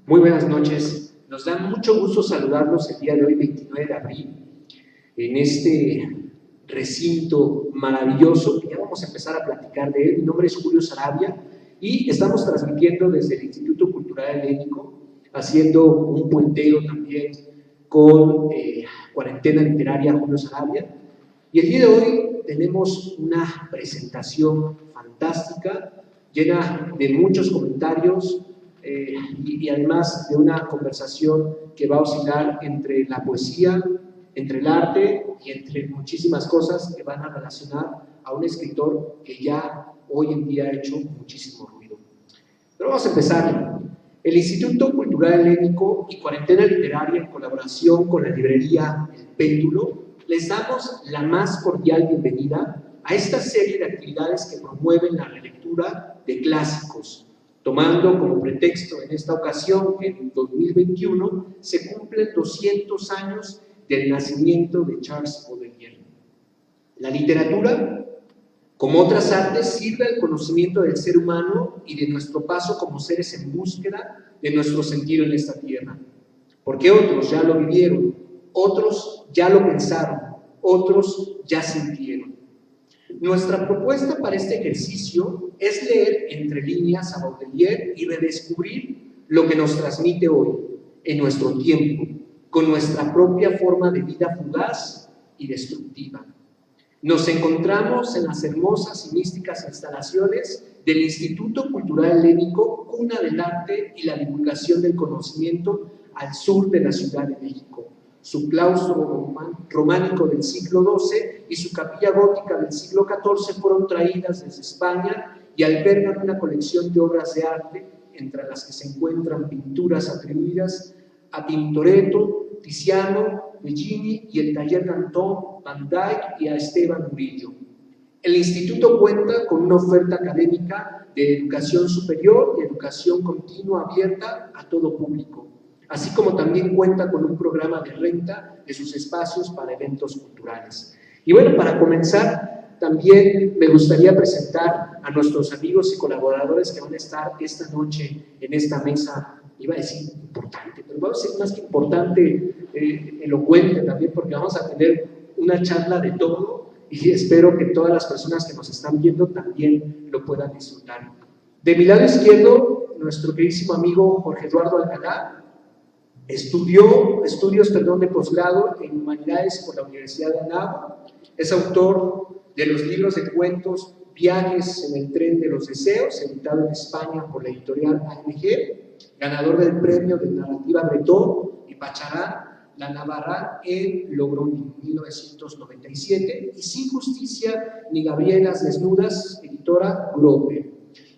Muy buenas noches, nos da mucho gusto saludarlos el día de hoy, 29 de abril, en este recinto maravilloso que ya vamos a empezar a platicar de él. Mi nombre es Julio Sarabia y estamos transmitiendo desde el Instituto Cultural Helénico, haciendo un puenteo también con Cuarentena Literaria Julio Sarabia. Y el día de hoy tenemos una presentación fantástica, llena de muchos comentarios, y además de una conversación que va a oscilar entre la poesía, entre el arte y entre muchísimas cosas que van a relacionar a un escritor que ya hoy en día ha hecho muchísimo ruido. Pero vamos a empezar. El Instituto Cultural Helénico y Cuarentena Literaria, en colaboración con la librería El Péndulo, les damos la más cordial bienvenida a esta serie de actividades que promueven la relectura de clásicos, tomando como pretexto en esta ocasión que en 2021 se cumplen 200 años del nacimiento de Charles Baudelaire. La literatura, como otras artes, sirve al conocimiento del ser humano y de nuestro paso como seres en búsqueda de nuestro sentido en esta tierra. Porque otros ya lo vivieron, otros ya lo pensaron, otros ya sintieron. Nuestra propuesta para este ejercicio es leer entre líneas a Baudelaire y redescubrir lo que nos transmite hoy, en nuestro tiempo, con nuestra propia forma de vida fugaz y destructiva. Nos encontramos en las hermosas y místicas instalaciones del Instituto Cultural Helénico, cuna del arte y la divulgación del conocimiento al sur de la Ciudad de México. Su claustro románico del siglo XII y su capilla gótica del siglo XIV fueron traídas desde España y albergan una colección de obras de arte, entre las que se encuentran pinturas atribuidas a Tintoretto, Tiziano, Bellini y el taller Danton, Van Dyck y a Esteban Murillo. El instituto cuenta con una oferta académica de educación superior y educación continua abierta a todo público, así como también cuenta con un programa de renta de sus espacios para eventos culturales. Y bueno, para comenzar, también me gustaría presentar a nuestros amigos y colaboradores que van a estar esta noche en esta mesa, iba a decir importante, pero vamos a decir más que importante, elocuente también, porque vamos a tener una charla de todo y espero que todas las personas que nos están viendo también lo puedan disfrutar. De mi lado izquierdo, nuestro queridísimo amigo Jorge Eduardo Alcalá, estudió estudios de posgrado en Humanidades por la Universidad de Anáhuac, es autor de los libros de cuentos Viajes en el tren de los deseos, editado en España por la editorial AMG, ganador del premio de narrativa Bretón y Pacharán, La Navarra en Logroño, 1997, y Sin Justicia ni Gabrielas Desnudas, editora Grope.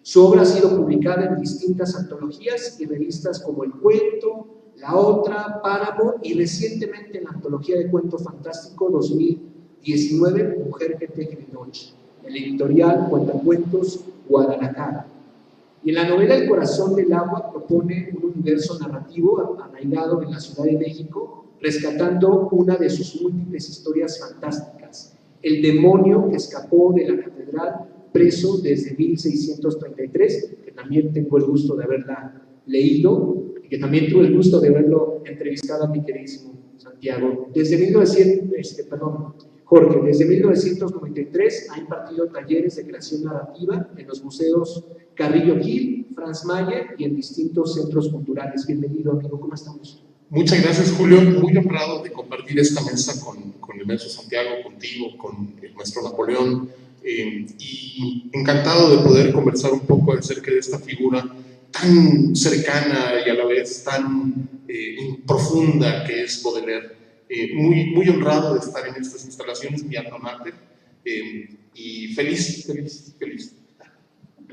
Su obra ha sido publicada en distintas antologías y revistas como El Cuento, La Otra, Páramo y recientemente en la antología de cuento fantástico 2019, Mujer que teje de noche, el editorial Cuentacuentos Guadalajara. Y en la novela El Corazón del Agua propone un universo narrativo arraigado en la Ciudad de México, rescatando una de sus múltiples historias fantásticas, el demonio que escapó de la catedral preso desde 1633, que también tengo el gusto de haberla leído y que también tuve el gusto de haberlo entrevistado a mi queridísimo Santiago. Jorge, desde 1993 ha impartido talleres de creación narrativa en los museos Carrillo Gil, Franz Mayer y en distintos centros culturales. Bienvenido, amigo, ¿cómo estamos? Muchas gracias, Julio. Muy honrado de compartir esta mesa con el maestro Santiago, contigo, con el maestro Napoleón, y encantado de poder conversar un poco acerca de esta figura tan cercana y a la vez tan profunda que es Baudelaire. Muy honrado de estar en estas instalaciones, mi alma mater, y feliz.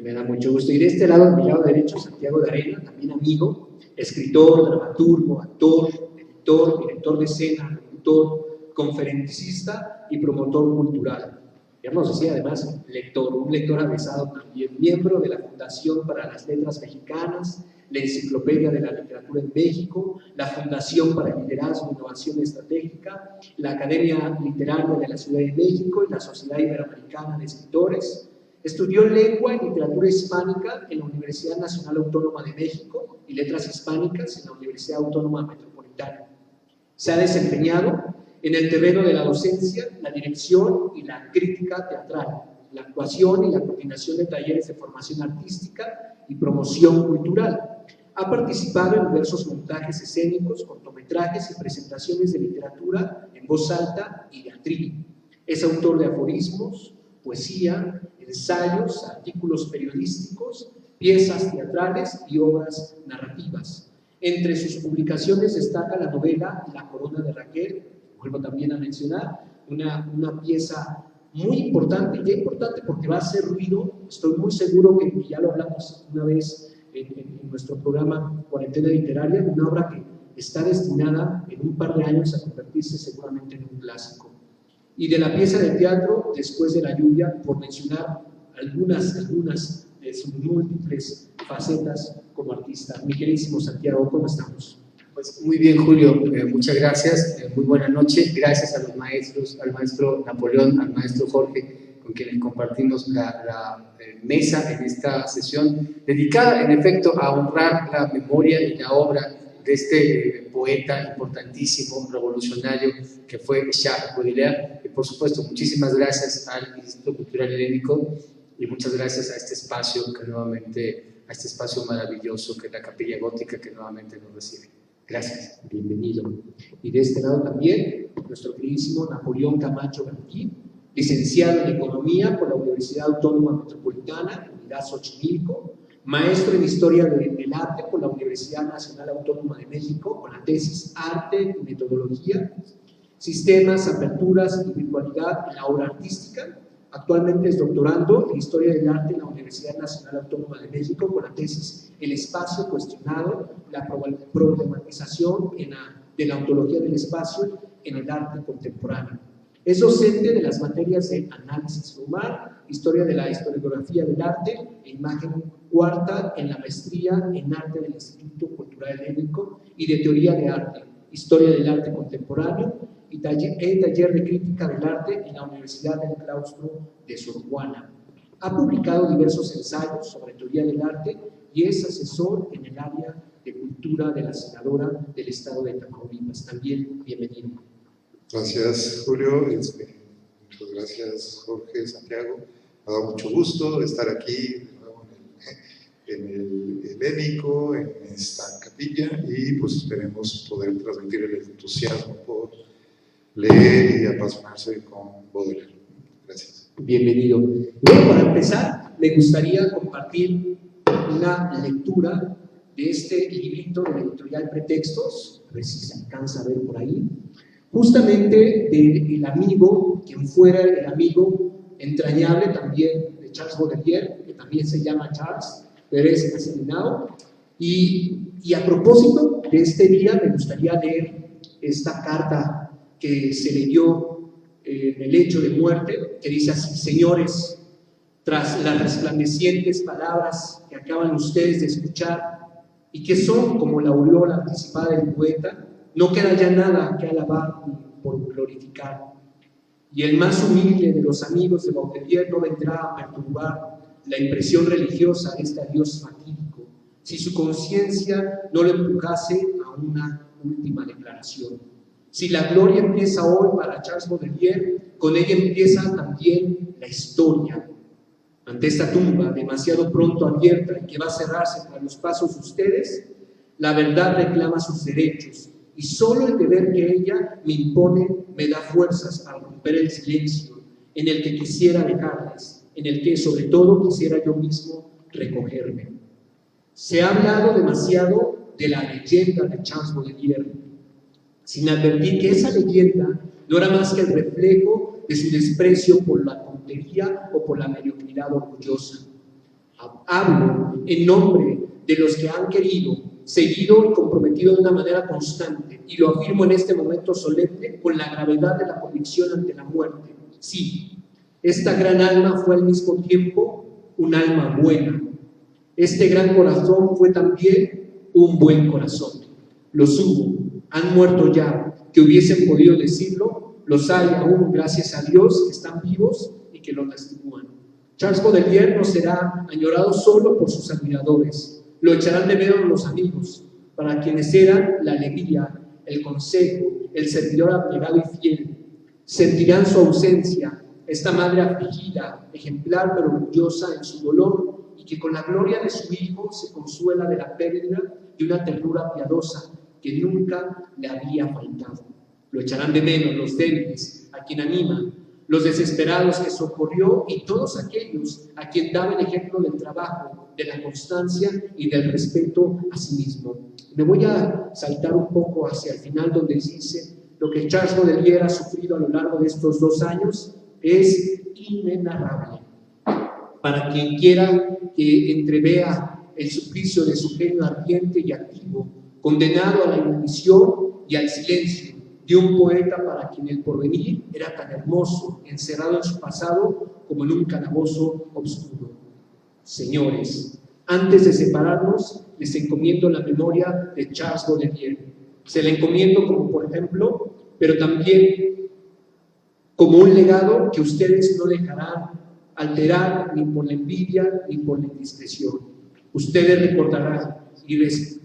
Me da mucho gusto. Y de este lado, a mi lado derecho, Santiago de Arena, también amigo, escritor, dramaturgo, actor, editor, director de escena, locutor, conferencista y promotor cultural. Ya nos decía además, un lector avesado también, miembro de la Fundación para las Letras Mexicanas, la Enciclopedia de la Literatura en México, la Fundación para el Liderazgo e Innovación Estratégica, la Academia Literaria de la Ciudad de México y la Sociedad Iberoamericana de Escritores. Estudió Lengua y Literatura Hispánica en la Universidad Nacional Autónoma de México y Letras Hispánicas en la Universidad Autónoma Metropolitana. Se ha desempeñado en el terreno de la docencia, la dirección y la crítica teatral, la actuación y la coordinación de talleres de formación artística y promoción cultural. Ha participado en diversos montajes escénicos, cortometrajes y presentaciones de literatura en voz alta y de atril. Es autor de aforismos, poesía, ensayos, artículos periodísticos, piezas teatrales y obras narrativas. Entre sus publicaciones destaca la novela La Corona de Raquel, vuelvo también a mencionar, una pieza muy importante, ya importante porque va a hacer ruido. Estoy muy seguro que ya lo hablamos una vez en nuestro programa Cuarentena Literaria, una obra que está destinada en un par de años a convertirse seguramente en un clásico. Y de la pieza de teatro Después de la lluvia, por mencionar algunas de sus múltiples facetas como artista. Mi queridísimo Santiago, ¿cómo estamos? Pues muy bien, Julio, muchas gracias, muy buena noche. Gracias a los maestros, al maestro Napoleón, al maestro Jorge, con quienes compartimos la mesa en esta sesión, dedicada en efecto a honrar la memoria y la obra de este poeta importantísimo, revolucionario, que fue Charles Baudelaire. Y por supuesto, muchísimas gracias al Instituto Cultural Helénico y muchas gracias a este espacio a este espacio maravilloso que es la Capilla Gótica, que nuevamente nos recibe. Gracias. Bienvenido. Y de este lado también, nuestro queridísimo Napoleón Camacho Gantí, licenciado en Economía por la Universidad Autónoma Metropolitana, Unidad Xochimilco, maestro en Historia del Arte por la Universidad Nacional Autónoma de México, con la tesis Arte y Metodología, Sistemas, Aperturas y Virtualidad en la Obra Artística. Actualmente es doctorando en Historia del Arte en la Universidad Nacional Autónoma de México con la tesis El espacio cuestionado, la problematización de la ontología del espacio en el arte contemporáneo. Es docente de las materias de análisis formal, historia de la historiografía del arte e imagen cuarta en la maestría en arte del Instituto Cultural Helénico y de teoría de arte, historia del arte contemporáneo y taller de crítica del arte en la Universidad del Claustro de Sor Juana. Ha publicado diversos ensayos sobre teoría del arte y es asesor en el área de cultura de la senadora del estado de Tamaulipas. También bienvenido. Gracias, Julio. Muchas gracias, Jorge, Santiago. Me ha dado mucho gusto estar aquí de nuevo en el Helénico, en esta capilla, y pues esperemos poder transmitir el entusiasmo por leer y apasionarse con Baudelaire. Gracias. Bienvenido. Bueno, para empezar, me gustaría compartir una lectura de este librito de la editorial Pretextos, a ver si se alcanza a ver por ahí, justamente del amigo, quien fuera el amigo entrañable también de Charles Baudelaire, que también se llama Charles, pero es asesinado. Y a propósito de este día, me gustaría leer esta carta que se leyó en el hecho de muerte, que dice así: señores, tras las resplandecientes palabras que acaban ustedes de escuchar y que son como la aureola anticipada del poeta, no queda ya nada que alabar ni por glorificar. Y el más humilde de los amigos de Baudelaire no vendrá a perturbar la impresión religiosa de este adiós fatídico, si su conciencia no le empujase a una última declaración. Si la gloria empieza hoy para Charles Baudelaire, con ella empieza también la historia. Ante esta tumba demasiado pronto abierta y que va a cerrarse tras los pasos de ustedes, la verdad reclama sus derechos, y solo el deber que ella me impone me da fuerzas para romper el silencio en el que quisiera dejarles, en el que sobre todo quisiera yo mismo recogerme. Se ha hablado demasiado de la leyenda de Charles Baudelaire, sin advertir que esa leyenda no era más que el reflejo de su desprecio por la tontería o por la mediocridad orgullosa. Hablo en nombre de los que han querido, seguido y comprometido de una manera constante, y lo afirmo en este momento solemne con la gravedad de la convicción ante la muerte. Sí, esta gran alma fue al mismo tiempo un alma buena. Este gran corazón fue también un buen corazón. Los hubo, han muerto ya, que hubiesen podido decirlo, los hay aún, gracias a Dios, que están vivos y que lo testiguan. Charles Baudelaire no será añorado solo por sus admiradores, lo echarán de menos los amigos, para quienes eran la alegría, el consejo, el servidor abnegado y fiel. Sentirán su ausencia, esta madre afligida, ejemplar pero orgullosa en su dolor, y que con la gloria de su hijo se consuela de la pérdida de una ternura piadosa que nunca le había faltado. Lo echarán de menos los débiles, a quien anima, los desesperados que socorrió y todos aquellos a quien daba el ejemplo del trabajo, de la constancia y del respeto a sí mismo. Me voy a saltar un poco hacia el final donde dice: lo que Charles Baudelaire ha sufrido a lo largo de estos 2 años es inenarrable. Para quien quiera que entrevea el suplicio de su genio ardiente y activo, condenado a la inanición y al silencio de un poeta para quien el porvenir era tan hermoso, encerrado en su pasado como en un calabozo oscuro. Señores, antes de separarnos, les encomiendo la memoria de Charles Baudelaire. Se la encomiendo como, por ejemplo, pero también como un legado que ustedes no dejarán alterar ni por la envidia ni por la indiscreción. Ustedes recordarán y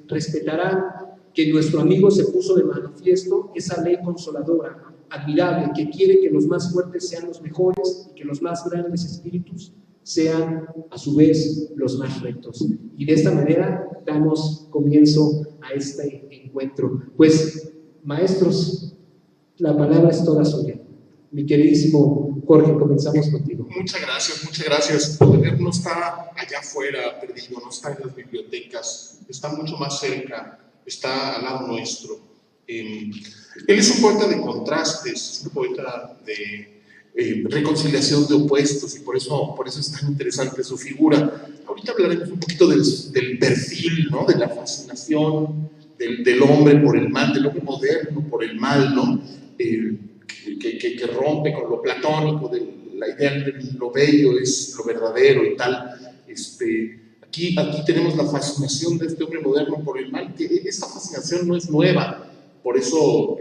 respetarán que nuestro amigo se puso de manifiesto esa ley consoladora, admirable, que quiere que los más fuertes sean los mejores y que los más grandes espíritus sean a su vez los más rectos. Y de esta manera damos comienzo a este encuentro. Pues, maestros, la palabra es toda suya. Mi queridísimo Jorge, comenzamos contigo. Muchas gracias. Baudelaire no está allá afuera perdido, no está en las bibliotecas, está mucho más cerca, está al lado nuestro. Él es un poeta de contrastes, un poeta de reconciliación de opuestos, y por eso es tan interesante su figura. Ahorita hablaremos un poquito del perfil, ¿no? De la fascinación del hombre por el mal, del hombre moderno por el mal, ¿no? Que rompe con lo platónico, de la idea de lo bello es lo verdadero y tal. Aquí tenemos la fascinación de este hombre moderno por el mal, que esta fascinación no es nueva. Por eso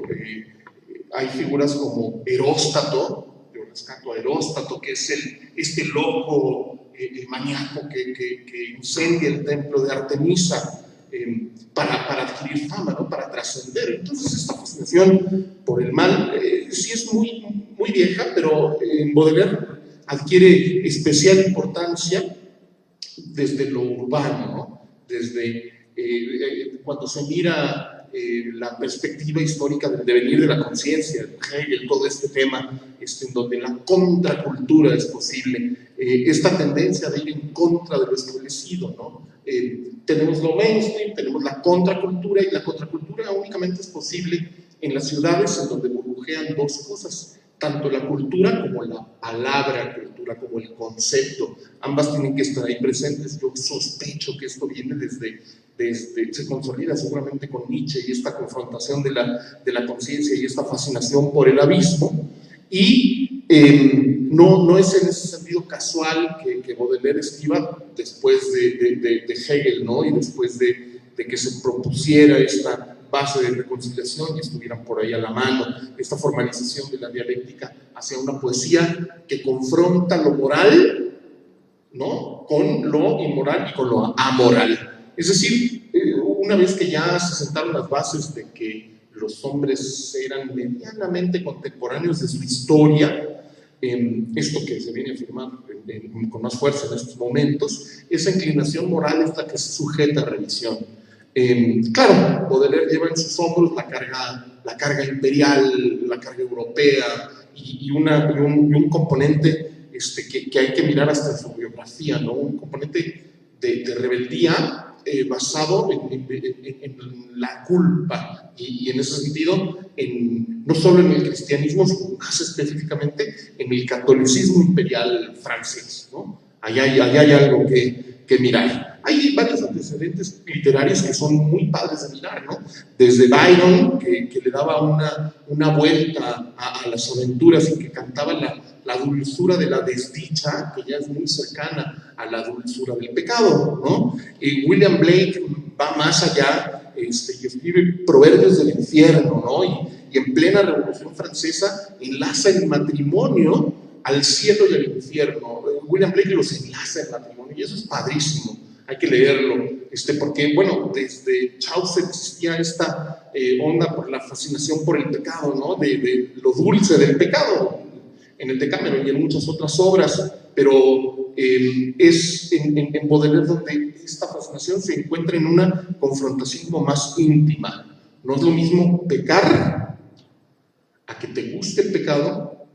hay figuras como Heróstato, yo rescato a Heróstato, que es este loco maníaco que incendia el templo de Artemisa para adquirir fama, ¿no? Para trascender. Entonces esta fascinación por el mal sí es muy, muy vieja, pero en Baudelaire adquiere especial importancia desde lo urbano, ¿no? Desde cuando se mira la perspectiva histórica del devenir de la conciencia, Hegel, todo este tema en donde la contracultura es posible, esta tendencia de ir en contra de lo establecido, ¿no? Tenemos lo mainstream, tenemos la contracultura, y la contracultura únicamente es posible en las ciudades en donde burbujean dos cosas, tanto la cultura como la palabra cultura, como el concepto. Ambas tienen que estar ahí presentes. Yo sospecho que esto viene se consolida seguramente con Nietzsche y esta confrontación de la conciencia y esta fascinación por el abismo. Y no es en ese sentido casual que Baudelaire escriba después de Hegel, ¿no? Y después de que se propusiera esta base de reconciliación y estuvieran por ahí a la mano, esta formalización de la dialéctica hacia una poesía que confronta lo moral, ¿no? Con lo inmoral y con lo amoral. Es decir, una vez que ya se sentaron las bases de que los hombres eran medianamente contemporáneos de su historia, esto que se viene a afirmar con más fuerza en estos momentos, esa inclinación moral es la que se sujeta a revisión. Claro, Baudelaire lleva en sus hombros la carga imperial, la carga europea y un componente que hay que mirar hasta en su biografía, ¿no? Un componente de rebeldía basado en la culpa, y en ese sentido no solo en el cristianismo, sino más específicamente en el catolicismo imperial francés, ¿no? Allá hay algo que mirar. Hay varios antecedentes literarios que son muy padres de mirar, ¿no? Desde Byron, que le daba una vuelta a las aventuras y que cantaba la dulzura de la desdicha, que ya es muy cercana a la dulzura del pecado, ¿no? William Blake va más allá y escribe Proverbios del infierno, ¿no? Y en plena Revolución Francesa enlaza el matrimonio al cielo y al infierno. William Blake los enlaza el matrimonio y eso es padrísimo. Hay que leerlo, porque, bueno, desde Chaucer existía esta onda por la fascinación por el pecado, ¿no? De lo dulce del pecado, en el Decameron y en muchas otras obras, pero es en Baudelaire donde esta fascinación se encuentra en una confrontación como más íntima. No es lo mismo pecar a que te guste el pecado,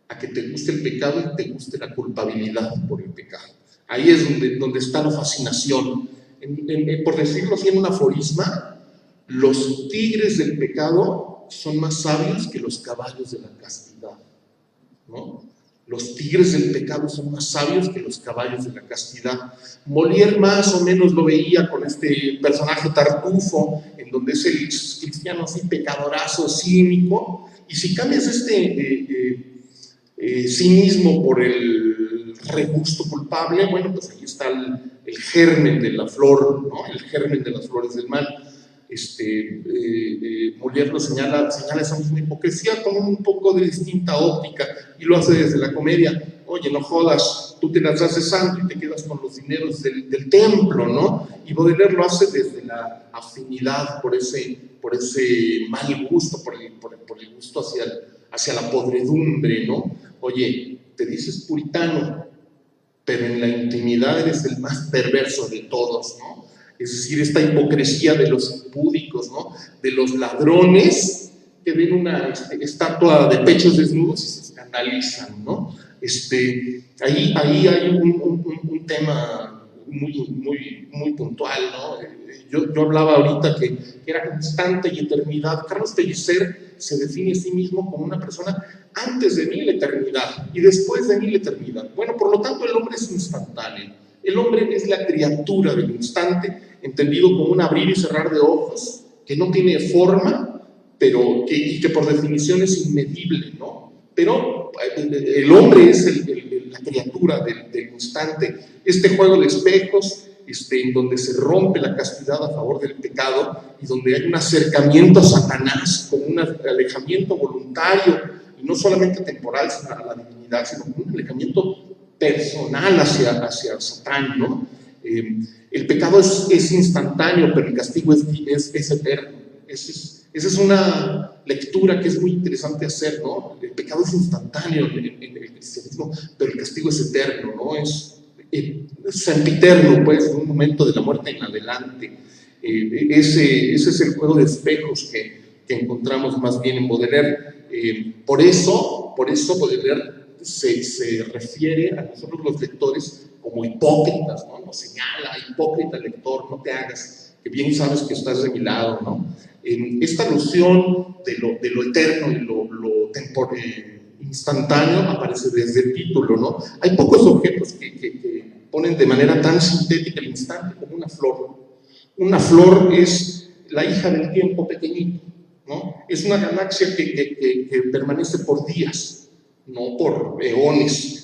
a que te guste el pecado y te guste la culpabilidad por el pecado. Ahí es donde está la fascinación. Por decirlo así en un aforisma, los tigres del pecado son más sabios que los caballos de la castidad, ¿no? Los tigres del pecado son más sabios que los caballos de la castidad. Molière más o menos lo veía con este personaje Tartufo, en donde es el cristiano así pecadorazo, cínico, y si cambias cinismo por el regusto culpable, bueno, pues ahí está el germen de la flor, ¿no? El germen de las flores del mal. Molière lo señala esa misma hipocresía con un poco de distinta óptica y lo hace desde la comedia. Oye, no jodas, tú te las das de santo y te quedas con los dineros del templo, ¿no? Y Baudelaire lo hace desde la afinidad por ese mal gusto, por el gusto hacia la podredumbre, ¿no? Oye, te dices puritano, pero en la intimidad eres el más perverso de todos, ¿no? Es decir, esta hipocresía de los impúdicos, ¿no? De los ladrones que ven una estatua de pechos desnudos y se escandalizan, ¿no? Ahí hay un tema muy puntual, ¿no? Yo hablaba ahorita que era constante y eternidad. Carlos Pellicer se define a sí mismo como una persona antes de mí la eternidad y después de mí la eternidad. Bueno, por lo tanto el hombre es instantáneo. El hombre es la criatura del instante, entendido como un abrir y cerrar de ojos, que no tiene forma, pero que por definición es inmedible, ¿no? Pero el hombre es la criatura del instante. Este juego de espejos, en donde se rompe la castidad a favor del pecado y donde hay un acercamiento a Satanás con un alejamiento voluntario, y no solamente temporal sino a la divinidad, sino con un alejamiento personal hacia Satán, ¿no? El pecado es instantáneo, pero el castigo es eterno. Esa es una lectura que es muy interesante hacer, ¿no? El pecado es instantáneo en el cristianismo, pero el castigo es eterno, ¿no? Es sempiterno, pues, de un momento de la muerte en adelante. Ese es el juego de espejos que encontramos más bien en Baudelaire. Por eso Baudelaire se refiere a nosotros los lectores como hipócritas, ¿no? Nos señala, hipócrita lector, no te hagas, que bien sabes que estás de mi lado, ¿no? Esta alusión de lo eterno y lo instantáneo aparece desde el título, ¿no? Hay pocos objetos que ponen de manera tan sintética el instante como una flor. Una flor es la hija del tiempo pequeñito, ¿no? Es una galaxia que permanece por días, no por eones.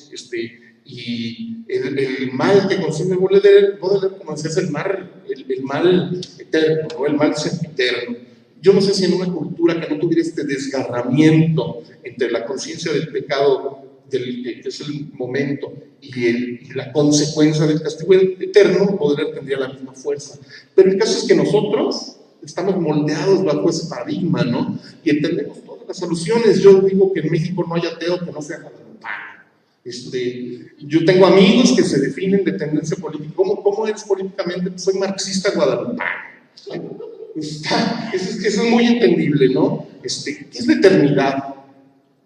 Y el mal que consume Baudelaire, como decía, es el mal eterno, ¿no? El mal sempiterno. Yo no sé si en una cultura que no tuviera este desgarramiento entre la conciencia del pecado, que es el momento, y la consecuencia del castigo eterno, Baudelaire tendría la misma fuerza. Pero el caso es que nosotros estamos moldeados bajo ese paradigma, ¿no? Y entendemos todas las alusiones. Yo digo que en México no hay ateo que no sea guadalupano. Yo tengo amigos que se definen de tendencia política. ¿Cómo eres políticamente? Pues soy marxista guadalupano. Eso es muy entendible, ¿no? ¿Qué es la eternidad?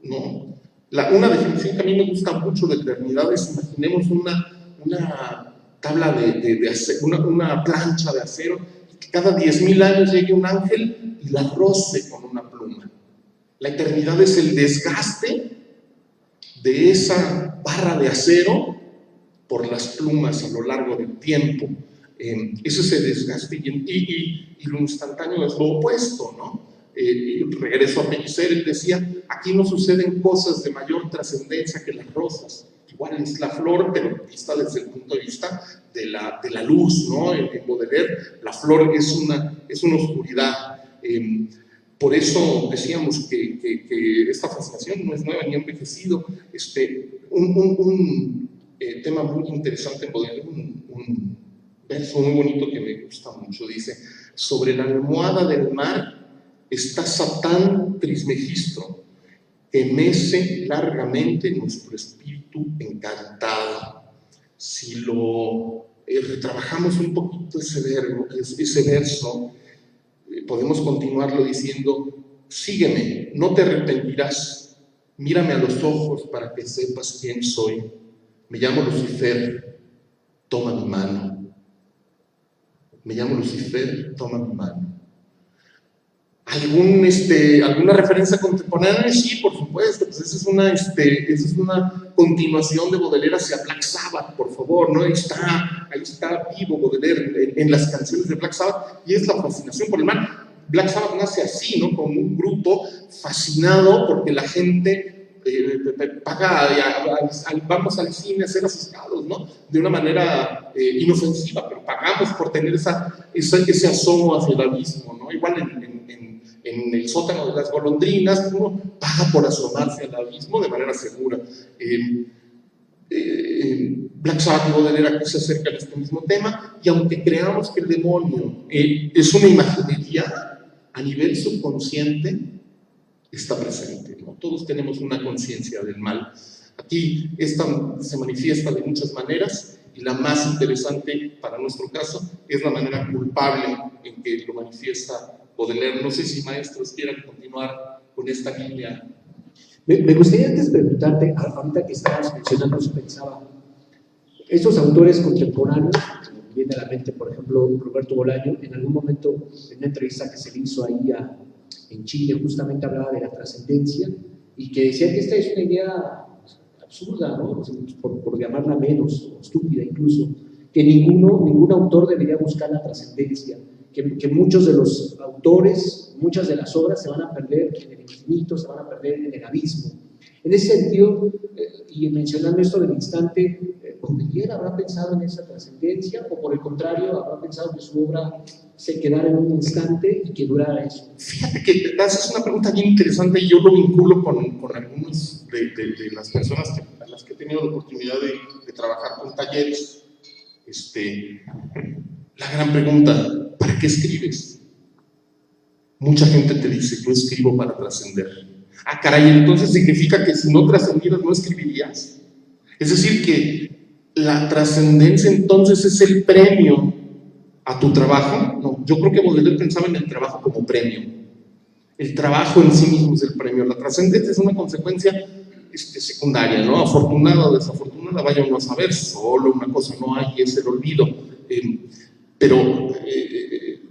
¿No? Una definición que a mí me gusta mucho de eternidad es, imaginemos una tabla de acero, una plancha de acero, y que cada 10,000 años llegue un ángel y la roce con una pluma, La eternidad es el desgaste de esa barra de acero por las plumas a lo largo del tiempo. Eso es el desgaste, y lo instantáneo es lo opuesto, ¿no? Regreso a Pellicer, él decía, aquí no suceden cosas de mayor trascendencia que las rosas. Igual es la flor, pero vista desde el punto de vista de la luz, ¿no? En Baudelaire, la flor es una oscuridad. Por eso decíamos que esta fascinación no es nueva ni ha envejecido. Un tema muy interesante en Baudelaire, un verso muy bonito que me gusta mucho, dice: sobre la almohada del mar está Satán Trismegistro, que mece largamente nuestro espíritu encantado. Si lo retrabajamos un poquito ese verso, podemos continuarlo diciendo: sígueme, no te arrepentirás, mírame a los ojos para que sepas quién soy. Me llamo Lucifer, toma mi mano. Me llamo Lucifer, toma mi mano. ¿Alguna referencia contemporánea? Sí, por supuesto, pues esa es una continuación de Baudelaire hacia Black Sabbath, por favor, ¿no? Ahí está vivo Baudelaire en las canciones de Black Sabbath, y es la fascinación por el mar. Black Sabbath nace así, ¿no? Como un grupo fascinado porque la gente paga, vamos al cine a ser asustados, ¿no? De una manera inofensiva, pero pagamos por tener ese asomo hacia el abismo, ¿no? Igual en el sótano de las golondrinas, uno paga por asomarse al abismo de manera segura. Black Sabbath y Baudelaire aquí se acercan a este mismo tema, y aunque creamos que el demonio es una imaginería, a nivel subconsciente está presente, ¿no? Todos tenemos una conciencia del mal. Aquí esta se manifiesta de muchas maneras, y la más interesante para nuestro caso es la manera culpable en que lo manifiesta Baudelaire. No sé si maestros quieran continuar con esta línea. Me gustaría antes preguntarte, ahorita que estabas mencionando, pensaba, estos autores contemporáneos, viene a la mente, por ejemplo, Roberto Bolaño, en algún momento, en una entrevista que se le hizo ahí en Chile, justamente hablaba de la trascendencia, y que decía que esta es una idea absurda, ¿no? Por llamarla menos, o estúpida incluso, que ningún autor debería buscar la trascendencia, que muchos de los autores, muchas de las obras se van a perder en el infinito, se van a perder en el abismo. En ese sentido, y mencionando esto del instante, ¿Baudelaire habrá pensado en esa trascendencia, o por el contrario, habrá pensado que su obra se quedara en un instante y que durara eso? Fíjate que haces una pregunta bien interesante, y yo lo vinculo con algunas de las personas a las que he tenido la oportunidad de trabajar con talleres. La gran pregunta: ¿para qué escribes? Mucha gente te dice: yo escribo para trascender. Ah, caray, entonces significa que si no trascendieras no escribirías. Es decir, que la trascendencia entonces es el premio a tu trabajo. No, yo creo que Baudelaire pensaba en el trabajo como premio. El trabajo en sí mismo es el premio. La trascendencia es una consecuencia secundaria, ¿no? Afortunada o desafortunada, vaya uno a saber. Solo una cosa no hay, es el olvido. Pero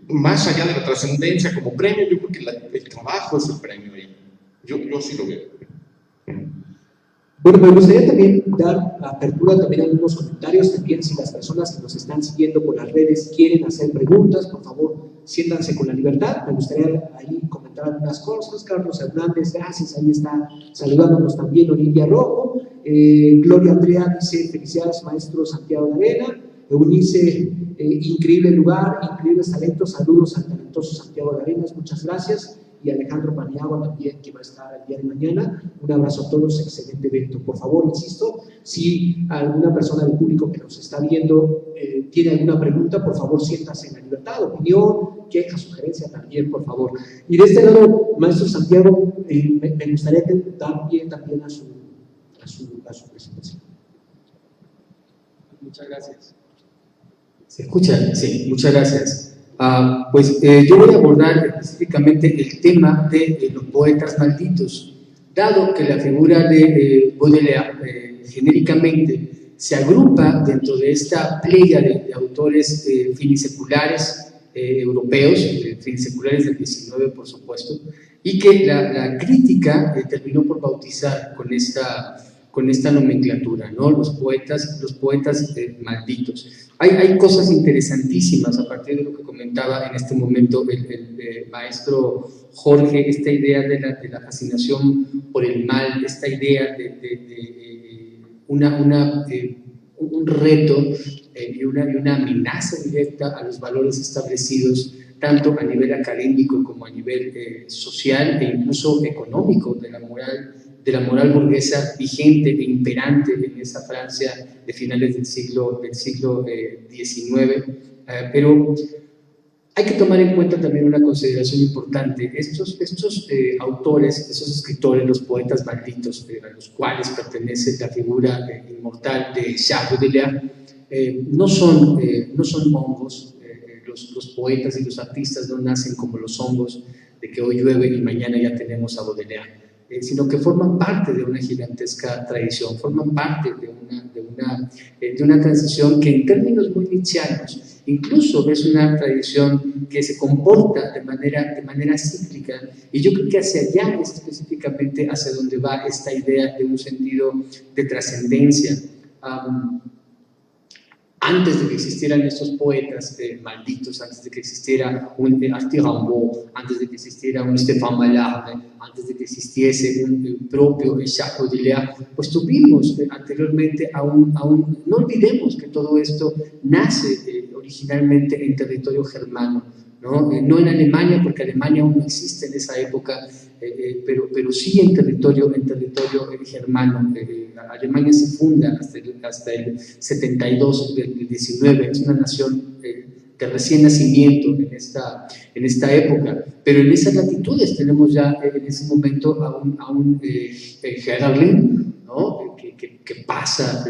más allá de la trascendencia como premio, yo creo que el trabajo es el premio ahí. Yo sí lo veo. Bueno, me gustaría también dar apertura también a algunos comentarios. También, si las personas que nos están siguiendo por las redes quieren hacer preguntas, por favor, siéntanse con la libertad. Me gustaría ahí comentar algunas cosas. Carlos Hernández, gracias, ahí está saludándonos también. Olivia Rojo, Gloria Andrea dice: felicidades, maestro Santiago de Arena. Eunice, increíble lugar, increíbles talentos, saludos al talentoso Santiago de Arenas, muchas gracias. Y Alejandro Paniagua también, que va a estar el día de mañana. Un abrazo a todos, excelente evento. Por favor, insisto, si alguna persona del público que nos está viendo tiene alguna pregunta, por favor, siéntase en la libertad, opinión, queja, sugerencia también, por favor. Y de este lado, maestro Santiago, me gustaría dar pie también a su presentación. Muchas gracias. ¿Se escucha? Sí, muchas gracias. Yo voy a abordar específicamente el tema de los poetas malditos, dado que la figura de Baudelaire genéricamente se agrupa dentro de esta playa de autores finiseculares europeos, finiseculares del XIX, por supuesto, y que la crítica terminó por bautizar con esta nomenclatura, ¿no? Los poetas malditos. Hay cosas interesantísimas a partir de lo que comentaba en este momento el maestro Jorge, esta idea de la fascinación por el mal, esta idea de un reto y una amenaza directa a los valores establecidos tanto a nivel académico como a nivel social e incluso económico de la moral burguesa vigente e imperante en esa Francia de finales del siglo XIX. Pero hay que tomar en cuenta también una consideración importante. Estos autores, esos escritores, los poetas malditos, a los cuales pertenece la figura inmortal de Jacques Baudelaire, no son hongos. Los poetas y los artistas no nacen como los hongos de que hoy llueve y mañana ya tenemos a Baudelaire, sino que forman parte de una gigantesca tradición, forman parte de una transición que en términos muy nietzscheanos incluso es una tradición que se comporta de manera cíclica, y yo creo que hacia allá es específicamente hacia donde va esta idea de un sentido de trascendencia. Antes de que existieran estos poetas malditos, antes de que existiera un Arthur Rimbaud, antes de que existiera un Stéphane Mallarmé, antes de que existiese un propio Jacques Baudelaire, pues tuvimos anteriormente no olvidemos que todo esto nace originalmente en territorio germano, ¿no? No en Alemania, porque Alemania aún no existe en esa época, pero sí en territorio germano. Alemania se funda hasta el 72 del 19, es una nación de recién nacimiento en esta época, pero en esas latitudes tenemos ya en ese momento a un Gerhard Linn, ¿no? que pasa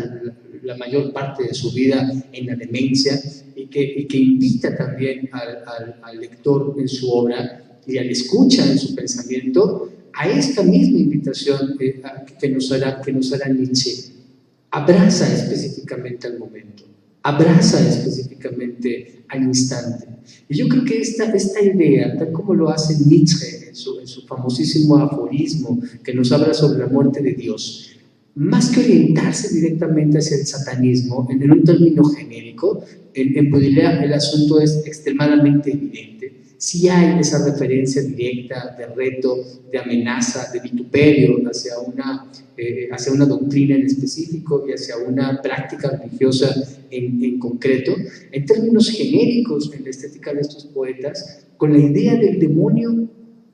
la mayor parte de su vida en la demencia y que invita también al lector en su obra y al escucha en su pensamiento a esta misma invitación que nos hará Nietzsche. Abraza específicamente al momento, abraza específicamente al instante. Y yo creo que esta idea, tal como lo hace Nietzsche en su famosísimo aforismo que nos habla sobre la muerte de Dios, más que orientarse directamente hacia el satanismo en un término genérico, en Baudelaire el asunto es extremadamente evidente. Sí hay esa referencia directa de reto, de amenaza, de vituperio hacia una doctrina en específico y hacia una práctica religiosa en concreto. En términos genéricos, en la estética de estos poetas, con la idea del demonio,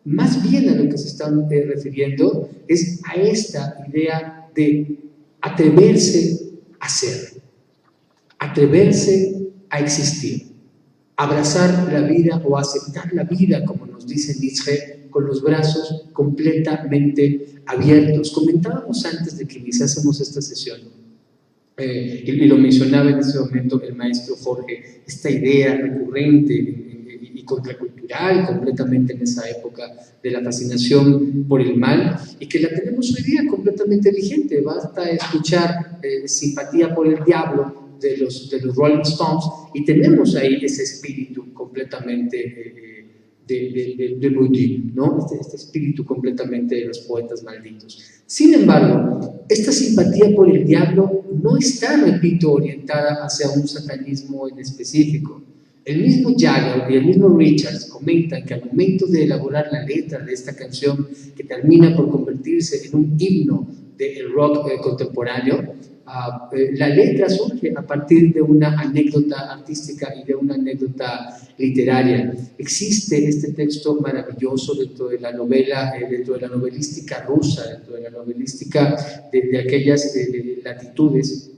más bien a lo que se están refiriendo es a esta idea de atreverse a ser, atreverse a existir, abrazar la vida o aceptar la vida, como nos dice Nietzsche, con los brazos completamente abiertos. Comentábamos antes de que iniciásemos esta sesión, y lo mencionaba en ese momento el maestro Jorge, esta idea recurrente y contracultural completamente en esa época de la fascinación por el mal, y que la tenemos hoy día completamente vigente. Basta escuchar Simpatía por el Diablo de los Rolling Stones y tenemos ahí ese espíritu completamente de Moody, ¿no? Este espíritu completamente de los poetas malditos. Sin embargo, esta simpatía por el diablo no está, repito, orientada hacia un satanismo en específico. El mismo Jagger y el mismo Richards comentan que al momento de elaborar la letra de esta canción, que termina por convertirse en un himno del rock contemporáneo, la letra surge a partir de una anécdota artística y de una anécdota literaria. Existe este texto maravilloso dentro de la novela, dentro de la novelística rusa, dentro de la novelística de aquellas latitudes,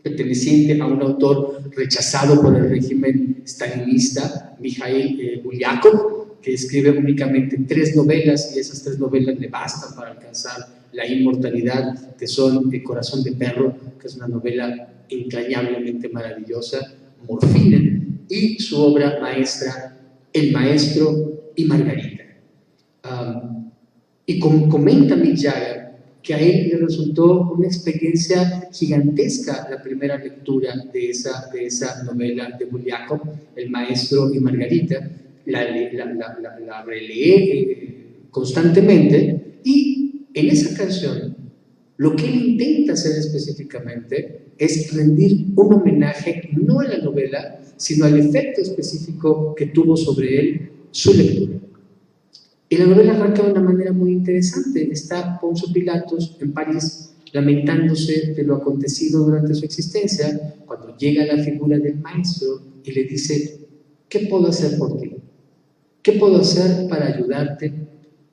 perteneciente a un autor rechazado por el régimen stalinista, Mikhail Bulgakov, que escribe únicamente 3 novelas, y esas 3 novelas le bastan para alcanzar la inmortalidad, que son El corazón de perro, que es una novela entrañablemente maravillosa, Morfina, y su obra maestra, El maestro y Margarita. Y como comenta Mick Jagger, que a él le resultó una experiencia gigantesca la primera lectura de esa novela de Bulgakov, El maestro y Margarita. La relee constantemente, y en esa canción lo que él intenta hacer específicamente es rendir un homenaje no a la novela, sino al efecto específico que tuvo sobre él su lectura. Y la novela arranca de una manera muy interesante. Está Poncio Pilatos en París lamentándose de lo acontecido durante su existencia, cuando llega la figura del maestro y le dice: ¿qué puedo hacer por ti? ¿Qué puedo hacer para ayudarte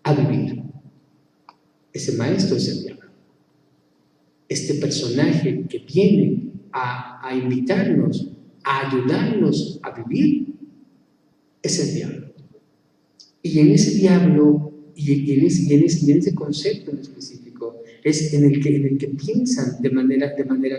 a vivir? Ese maestro es el diablo. Este personaje que viene a invitarnos, a ayudarnos a vivir, es el diablo. Y en ese diablo, y en ese concepto en específico, es en el que piensan de manera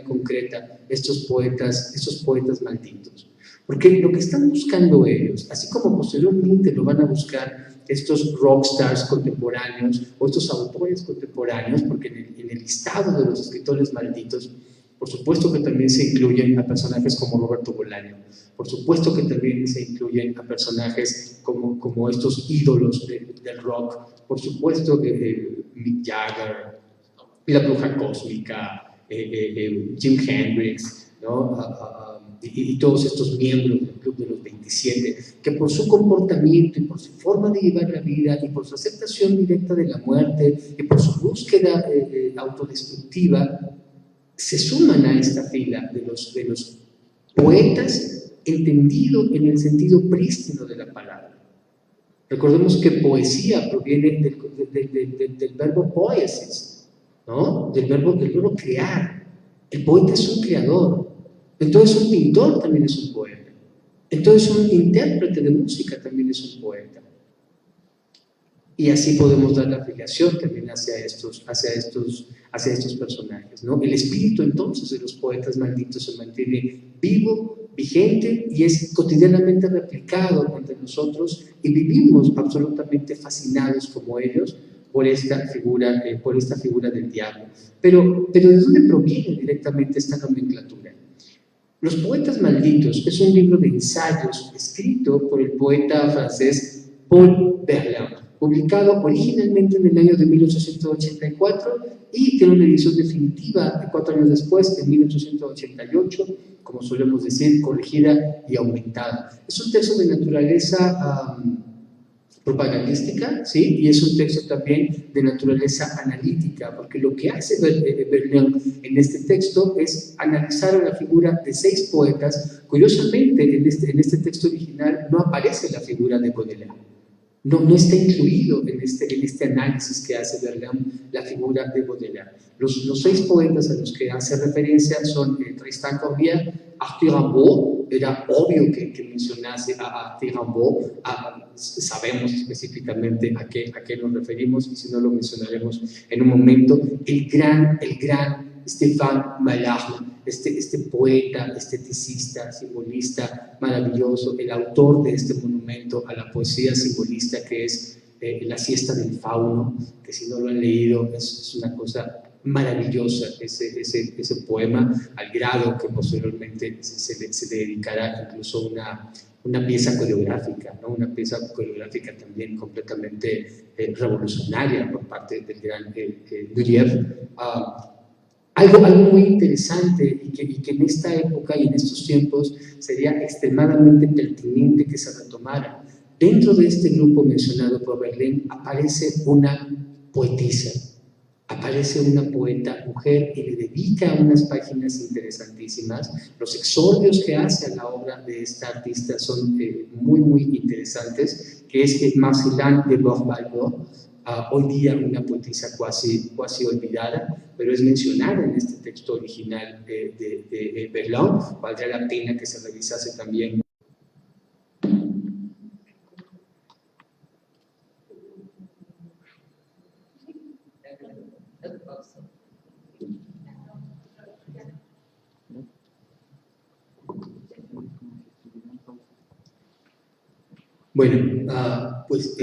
concreta estos poetas malditos. Porque lo que están buscando ellos, así como posteriormente lo van a buscar estos rockstars contemporáneos o estos autores contemporáneos, porque en el listado de los escritores malditos, por supuesto que también se incluyen a personajes como Roberto Bolaño, por supuesto que también se incluyen a personajes como estos ídolos del rock, por supuesto que Mick Jagger, la Bruja Cósmica, Jim Hendrix, ¿no? Y todos estos miembros del Club de los 27, que por su comportamiento y por su forma de llevar la vida y por su aceptación directa de la muerte y por su búsqueda autodestructiva, se suman a esta fila de los poetas entendido en el sentido prístino de la palabra. Recordemos que poesía proviene del verbo poiesis, ¿no? Del verbo crear. El poeta es un creador. Entonces un pintor también es un poeta. Entonces un intérprete de música también es un poeta. Y así podemos dar la afiliación también hacia estos personajes, ¿no? El espíritu entonces de los poetas malditos se mantiene vivo, vigente y es cotidianamente replicado entre nosotros y vivimos absolutamente fascinados como ellos por esta figura del diablo. Pero ¿de dónde proviene directamente esta nomenclatura? Los poetas malditos es un libro de ensayos escrito por el poeta francés Paul Verlaine, publicado originalmente en el año de 1884 y tiene una edición definitiva 4 años después, en 1888, como solemos decir, corregida y aumentada. Es un texto de naturaleza propagandística, ¿sí? Y es un texto también de naturaleza analítica, porque lo que hace Verlaine en este texto es analizar la figura de 6 poetas. Curiosamente, en este texto original no aparece la figura de Baudelaire. No está incluido en este análisis que hace Verlaine la figura de Baudelaire. Los 6 poetas a los que hace referencia son Tristan Corbière, Arthur Rimbaud. Era obvio que mencionase a Arthur Rimbaud, sabemos específicamente a qué nos referimos y si no lo mencionaremos en un momento. El gran Stéphane Mallarmé, este poeta, esteticista, simbolista maravilloso, el autor de este monumento a la poesía simbolista que es La siesta del fauno, que si no lo han leído es una cosa maravillosa ese poema, al grado que posteriormente se dedicará incluso una pieza coreográfica, ¿no? Una pieza coreográfica también completamente revolucionaria por parte del gran Nureyev. Algo muy interesante y que en esta época y en estos tiempos sería extremadamente pertinente que se retomara. Dentro de este grupo mencionado por Verlaine aparece una poetisa, aparece una poeta mujer y le dedica unas páginas interesantísimas. Los exordios que hace a la obra de esta artista son muy interesantes, que es Marcellin de Bourg-Valbord, hoy día una poetisa casi olvidada, pero es mencionada en este texto original de Verlaine. Valdría la pena que se revisase también. Bueno, pues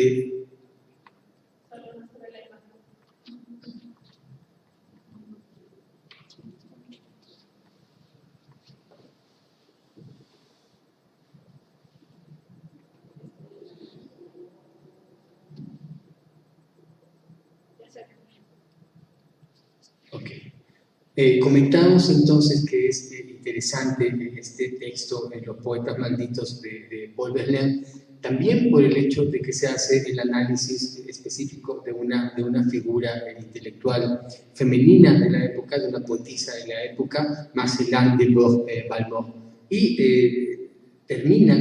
Comentamos entonces que es interesante este texto en Los Poetas Malditos de Paul Verlaine, también por el hecho de que se hace el análisis específico de una figura intelectual femenina de la época, de una poetisa de la época, Marcellin de Balmont. Y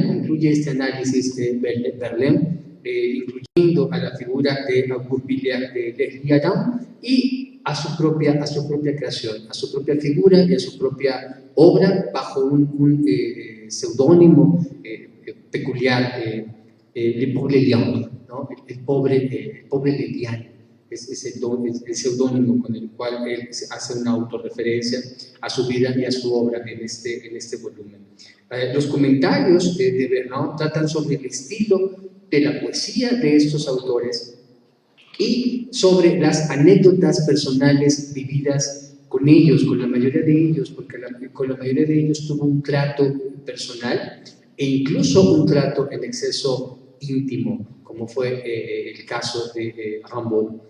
concluye este análisis de Verlaine, incluyendo a la figura de Auguste Billiard de Leslie Adam y a su propia creación, a su propia figura y a su propia obra bajo un seudónimo peculiar, Le Pauvre Lilian, ¿no? el pobre Lilian, es el seudónimo con el cual él hace una autorreferencia a su vida y a su obra en este volumen. Los comentarios de Verlaine tratan sobre el estilo de la poesía de estos autores y sobre las anécdotas personales vividas con ellos, con la mayoría de ellos, porque con la mayoría de ellos tuvo un trato personal e incluso un trato en exceso íntimo, como fue el caso de Rimbaud.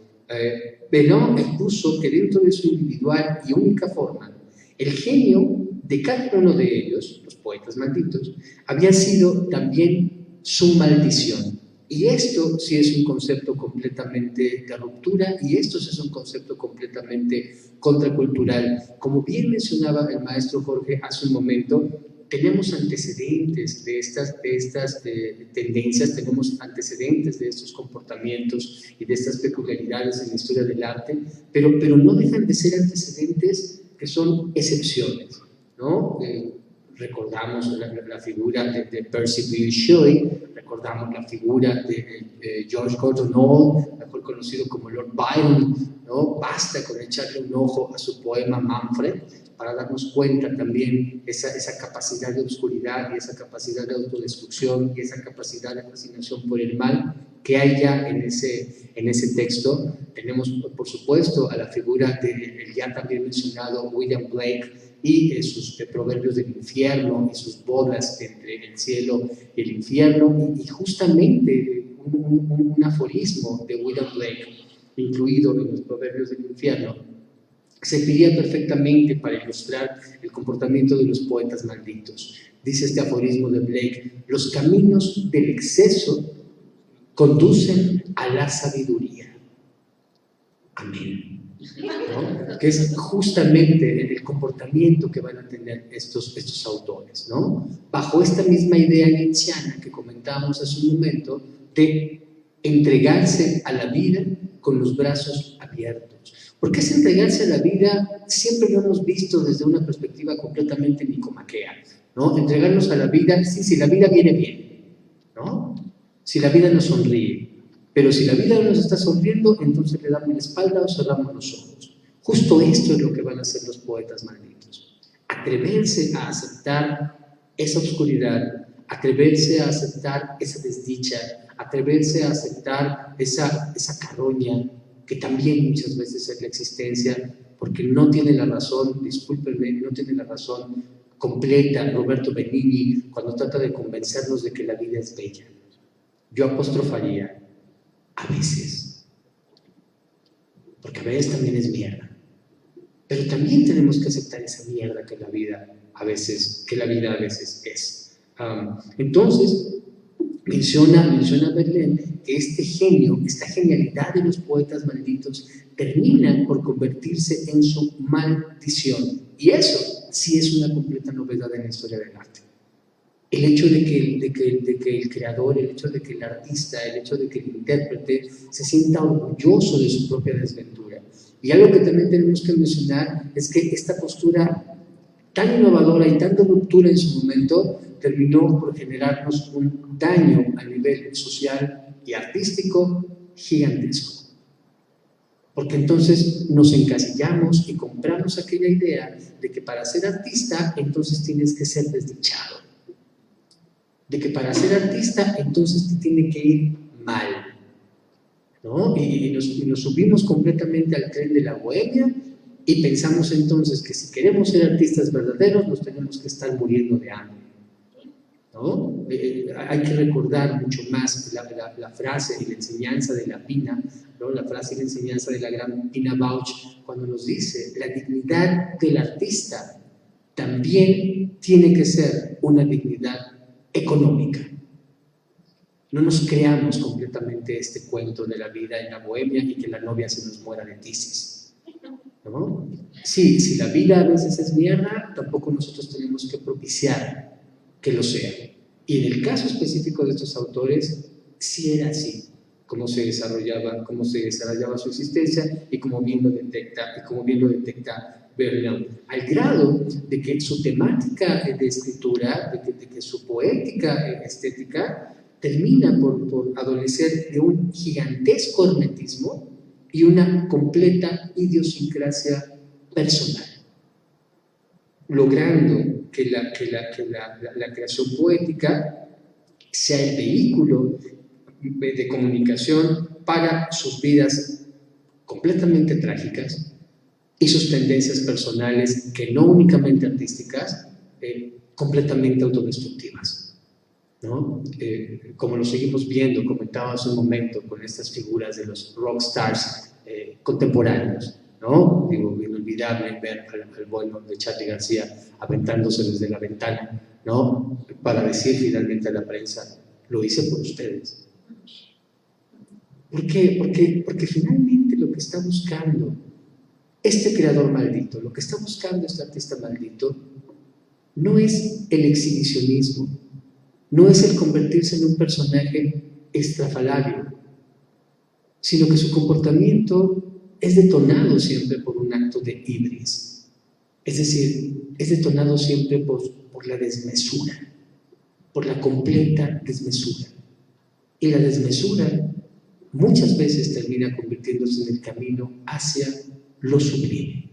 Verlaine expuso que dentro de su individual y única forma, el genio de cada uno de ellos, los poetas malditos, había sido también su maldición. Y esto sí es un concepto completamente de ruptura, y esto sí es un concepto completamente contracultural. Como bien mencionaba el maestro Jorge hace un momento, tenemos antecedentes de estas tendencias, tenemos antecedentes de estos comportamientos y de estas peculiaridades en la historia del arte, pero no dejan de ser antecedentes que son excepciones, ¿no? Recordamos la figura de Percy Bysshe Shelley, recordamos la figura de George Gordon Hall, mejor conocido como Lord Byron, ¿no? Basta con echarle un ojo a su poema Manfred para darnos cuenta también esa capacidad de oscuridad y esa capacidad de autodestrucción y esa capacidad de fascinación por el mal que hay ya en ese texto. Tenemos, por supuesto, a la figura del ya también mencionado William Blake y sus proverbios del infierno y sus bodas entre el cielo y el infierno, y justamente un aforismo de William Blake incluido en los proverbios del infierno serviría perfectamente para ilustrar el comportamiento de los poetas malditos. Dice este aforismo de Blake: los caminos del exceso conducen a la sabiduría. Amén. ¿No? Que es justamente el comportamiento que van a tener estos autores, ¿no? Bajo esta misma idea nietzscheana que comentábamos hace un momento, de entregarse a la vida con los brazos abiertos. Porque es entregarse a la vida, siempre lo hemos visto desde una perspectiva completamente nicomaquea, ¿no? Entregarnos a la vida, sí, si la vida viene bien, ¿no? Si la vida nos sonríe. Pero si la vida no nos está sonriendo, entonces le damos la espalda o cerramos los ojos. Justo esto es lo que van a hacer los poetas malditos. Atreverse a aceptar esa oscuridad, atreverse a aceptar esa desdicha, atreverse a aceptar esa carroña que también muchas veces es la existencia, porque no tiene la razón, discúlpenme, no tiene la razón completa Roberto Benigni cuando trata de convencernos de que la vida es bella. Yo apostrofaría a veces, porque a veces también es mierda, pero también tenemos que aceptar esa mierda que la vida a veces es. Entonces menciona Verlaine que este genio, esta genialidad de los poetas malditos termina por convertirse en su maldición, y eso sí es una completa novedad en la historia del arte. El hecho de que el creador, el hecho de que el artista, el hecho de que el intérprete se sienta orgulloso de su propia desventura. Y algo que también tenemos que mencionar es que esta postura tan innovadora y tan de ruptura en su momento terminó por generarnos un daño a nivel social y artístico gigantesco. Porque entonces nos encasillamos y compramos aquella idea de que para ser artista entonces tienes que ser desdichado. De que para ser artista entonces te tiene que ir mal, ¿no? Y nos subimos completamente al tren de la bohemia y pensamos entonces que si queremos ser artistas verdaderos nos tenemos que estar muriendo de hambre, ¿no? Hay que recordar mucho más la frase y la enseñanza de la Pina, ¿no? La frase y la enseñanza de la gran Pina Bausch, cuando nos dice: la dignidad del artista también tiene que ser una dignidad económica. No nos creamos completamente este cuento de la vida en la bohemia y que la novia se nos muera de tisis, ¿no? Sí, si la vida a veces es mierda, tampoco nosotros tenemos que propiciar que lo sea. Y en el caso específico de estos autores, sí era así, cómo se desarrollaba su existencia y cómo bien lo detecta Berlioz, al grado de que su temática de escritura, de que su poética estética termina por adolecer de un gigantesco hermetismo y una completa idiosincrasia personal, logrando que la creación poética sea el vehículo de comunicación para sus vidas completamente trágicas y sus tendencias personales, que no únicamente artísticas, completamente autodestructivas, ¿no? Como lo seguimos viendo, comentaba hace un momento, con estas figuras de los rockstars contemporáneos, ¿no? Digo, inolvidable ver al bueno de Charly García aventándose desde la ventana, ¿no? Para decir finalmente a la prensa: lo hice por ustedes. ¿Por qué? Porque finalmente lo que está buscando este creador maldito, lo que está buscando este artista maldito, no es el exhibicionismo, no es el convertirse en un personaje estrafalario, sino que su comportamiento es detonado siempre por un acto de ibris. Es decir, es detonado siempre por la desmesura, por la completa desmesura. Y la desmesura muchas veces termina convirtiéndose en el camino hacia lo sublime.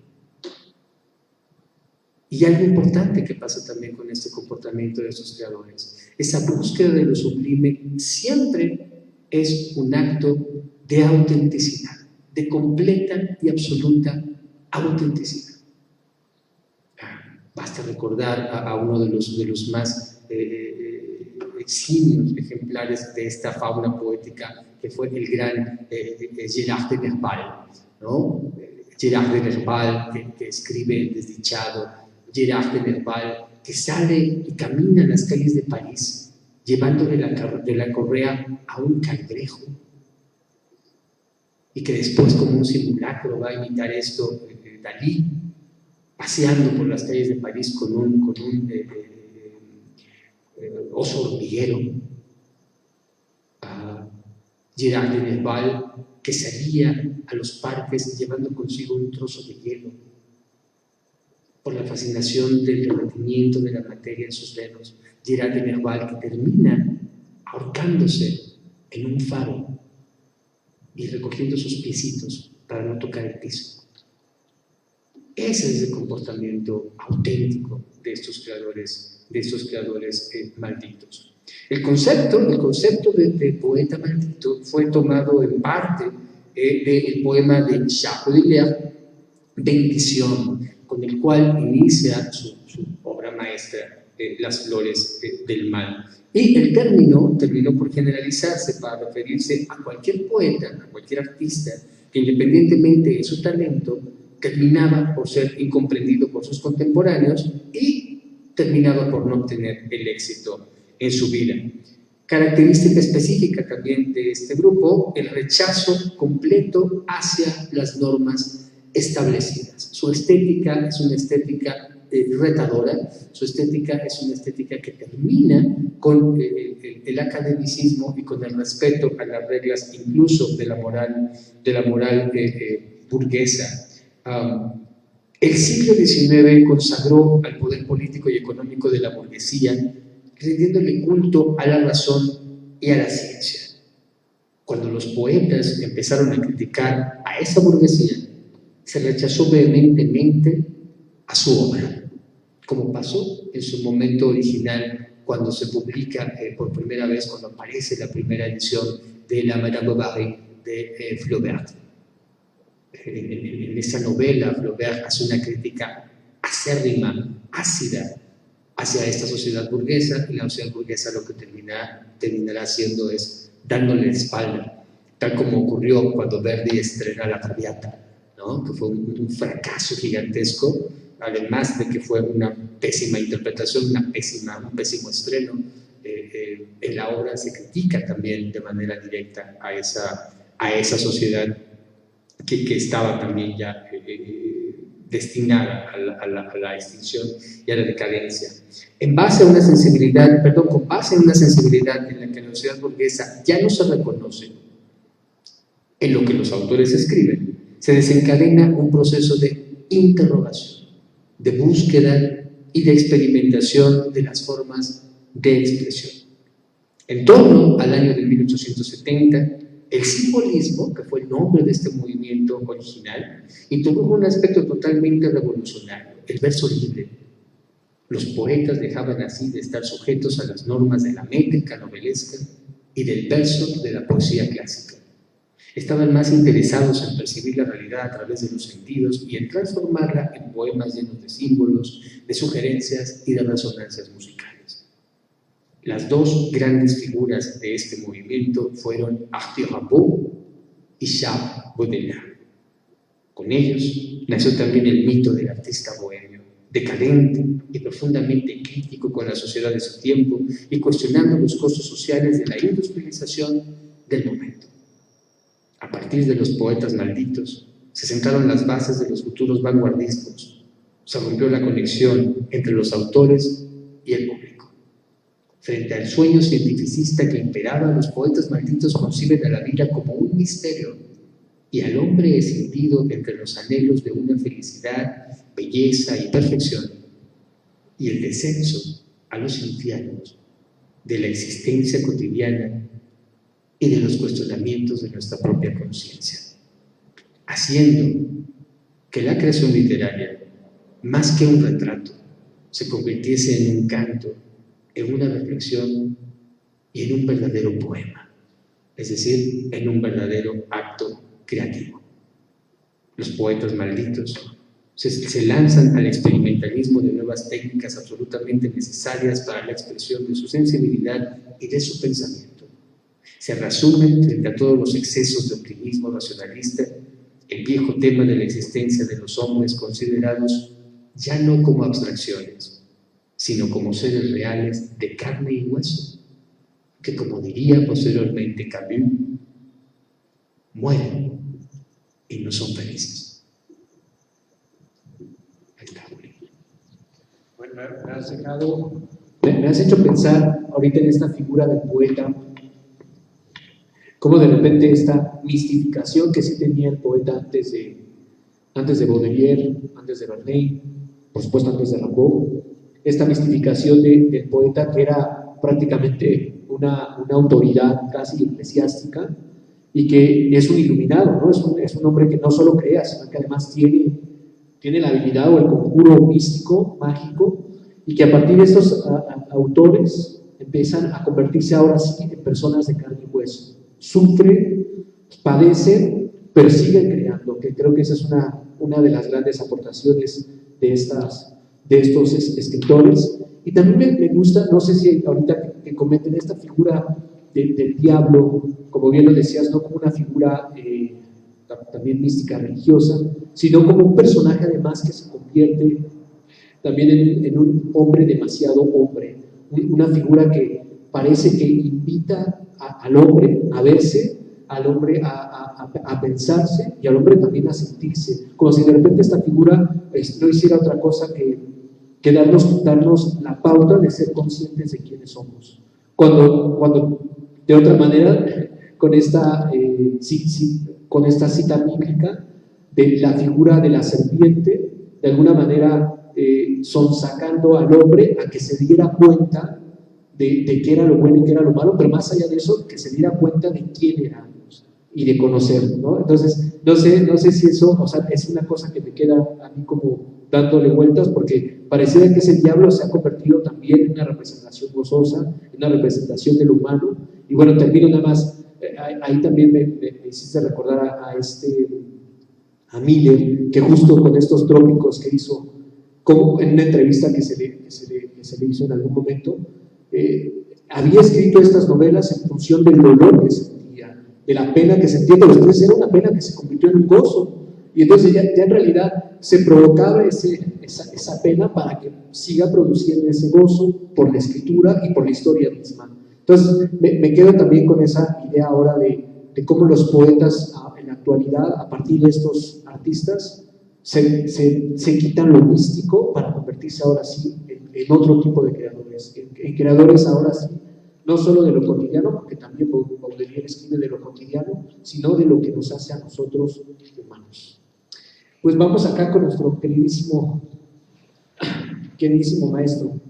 Y algo importante que pasa también con este comportamiento de estos creadores: esa búsqueda de lo sublime siempre es un acto de autenticidad, de completa y absoluta autenticidad. Basta recordar a uno de los más eximios ejemplares de esta fauna poética, que fue el gran Gérard de Nerval, ¿no? Gérard de Nerval, que escribe El desdichado, Gérard de Nerval, que sale y camina en las calles de París llevándole la correa a un cangrejo, y que después, como un simulacro, va a imitar esto Dalí, paseando por las calles de París con un oso hormiguero. Gérard de Nerval, que salía a los parques llevando consigo un trozo de hielo, por la fascinación del derretimiento de la materia en sus dedos. Gérard de Nerval, que termina ahorcándose en un faro y recogiendo sus piecitos para no tocar el piso. Ese es el comportamiento auténtico de estos creadores malditos. El concepto de poeta maldito fue tomado en parte del poema de Jacques Baudelaire, Bendición, con el cual inicia su obra maestra, Las flores del mal. Y el término terminó por generalizarse para referirse a cualquier poeta, a cualquier artista, que independientemente de su talento, terminaba por ser incomprendido por sus contemporáneos y terminaba por no obtener el éxito en su vida. Característica específica también de este grupo: el rechazo completo hacia las normas establecidas. Su estética es una estética retadora, su estética es una estética que termina con el academicismo y con el respeto a las reglas, incluso de la moral burguesa. El siglo XIX consagró al poder político y económico de la burguesía, rindiéndole culto a la razón y a la ciencia. Cuando los poetas empezaron a criticar a esa burguesía, se rechazó vehementemente a su obra, como pasó en su momento original cuando se publica por primera vez, cuando aparece la primera edición de La Madame Bovary de Flaubert. En esa novela, Flaubert hace una crítica acérrima, ácida, hacia esta sociedad burguesa, y la sociedad burguesa lo que terminará haciendo es dándole la espalda, tal como ocurrió cuando Verdi estrena La Traviata, ¿no? Que fue un fracaso gigantesco, además de que fue una pésima interpretación, un pésimo estreno. En la obra se critica también de manera directa a esa sociedad que estaba también ya destinada a la extinción y a la decadencia. Con base en una sensibilidad en la que la sociedad burguesa ya no se reconoce en lo que los autores escriben, se desencadena un proceso de interrogación, de búsqueda y de experimentación de las formas de expresión. En torno al año de 1870, el simbolismo, que fue el nombre de este movimiento original, introdujo un aspecto totalmente revolucionario, el verso libre. Los poetas dejaban así de estar sujetos a las normas de la métrica novelesca y del verso de la poesía clásica. Estaban más interesados en percibir la realidad a través de los sentidos y en transformarla en poemas llenos de símbolos, de sugerencias y de resonancias musicales. Las dos grandes figuras de este movimiento fueron Arthur Rimbaud y Charles Baudelaire. Con ellos nació también el mito del artista bohemio, decadente y profundamente crítico con la sociedad de su tiempo y cuestionando los costos sociales de la industrialización del momento. A partir de los poetas malditos, se sentaron las bases de los futuros vanguardistas. Se rompió la conexión entre los autores y el público. Frente al sueño cientificista que imperaba, los poetas malditos conciben a la vida como un misterio y al hombre escindido entre los anhelos de una felicidad, belleza y perfección y el descenso a los infiernos de la existencia cotidiana y de los cuestionamientos de nuestra propia conciencia, haciendo que la creación literaria, más que un retrato, se convirtiese en un canto, en una reflexión y en un verdadero poema, es decir, en un verdadero acto creativo. Los poetas malditos se lanzan al experimentalismo de nuevas técnicas absolutamente necesarias para la expresión de su sensibilidad y de su pensamiento. Se resumen frente a todos los excesos de optimismo racionalista el viejo tema de la existencia de los hombres considerados ya no como abstracciones, sino como seres reales de carne y hueso, que, como diría posteriormente Camus, mueren y no son felices. Ahí está, Julio. Bueno, me has hecho pensar ahorita en esta figura del poeta, cómo de repente esta mistificación que sí tenía el poeta antes de Baudelaire, antes de Vernet, por supuesto antes de Rimbaud, esta mistificación del poeta que era prácticamente una autoridad casi eclesiástica y que es un iluminado, ¿no? Es un hombre que no solo crea, sino que además tiene la habilidad o el conjuro místico, mágico, y que a partir de estos autores empiezan a convertirse ahora sí en personas de carne y hueso. Sufren, padecen, pero siguen creando, que creo que esa es una de las grandes aportaciones de estos escritores. Y también me gusta, no sé si ahorita que comenten esta figura del diablo, como bien lo decías, no como una figura también mística religiosa, sino como un personaje además que se convierte también en un hombre demasiado hombre, una figura que parece que invita al hombre a verse, al hombre a pensarse y al hombre también a sentirse, como si de repente esta figura no hiciera otra cosa que darnos la pauta de ser conscientes de quiénes somos. Cuando de otra manera, con esta cita bíblica de la figura de la serpiente, de alguna manera sonsacando al hombre a que se diera cuenta de qué era lo bueno y qué era lo malo, pero más allá de eso, que se diera cuenta de quién éramos y de conocer, ¿no? Entonces, no sé si eso, o sea, es una cosa que me queda a mí como dándole vueltas, porque pareciera que ese diablo se ha convertido también en una representación gozosa, en una representación del humano. Y bueno, termino nada más, ahí también me hiciste recordar a Miller, que justo con estos trópicos que hizo como en una entrevista que se le hizo en algún momento, había escrito estas novelas en función del dolor que sentía, de la pena que sentía, pero después era una pena que se convirtió en un gozo. Y entonces ya en realidad se provocaba esa pena para que siga produciendo ese gozo por la escritura y por la historia misma. Entonces me quedo también con esa idea ahora de cómo los poetas en la actualidad, a partir de estos artistas, se quitan lo místico para convertirse ahora sí en otro tipo de creadores, en creadores ahora sí, no solo de lo cotidiano, porque también Baudelaire escribe de lo cotidiano, sino de lo que nos hace a nosotros humanos. Pues vamos acá con nuestro queridísimo maestro.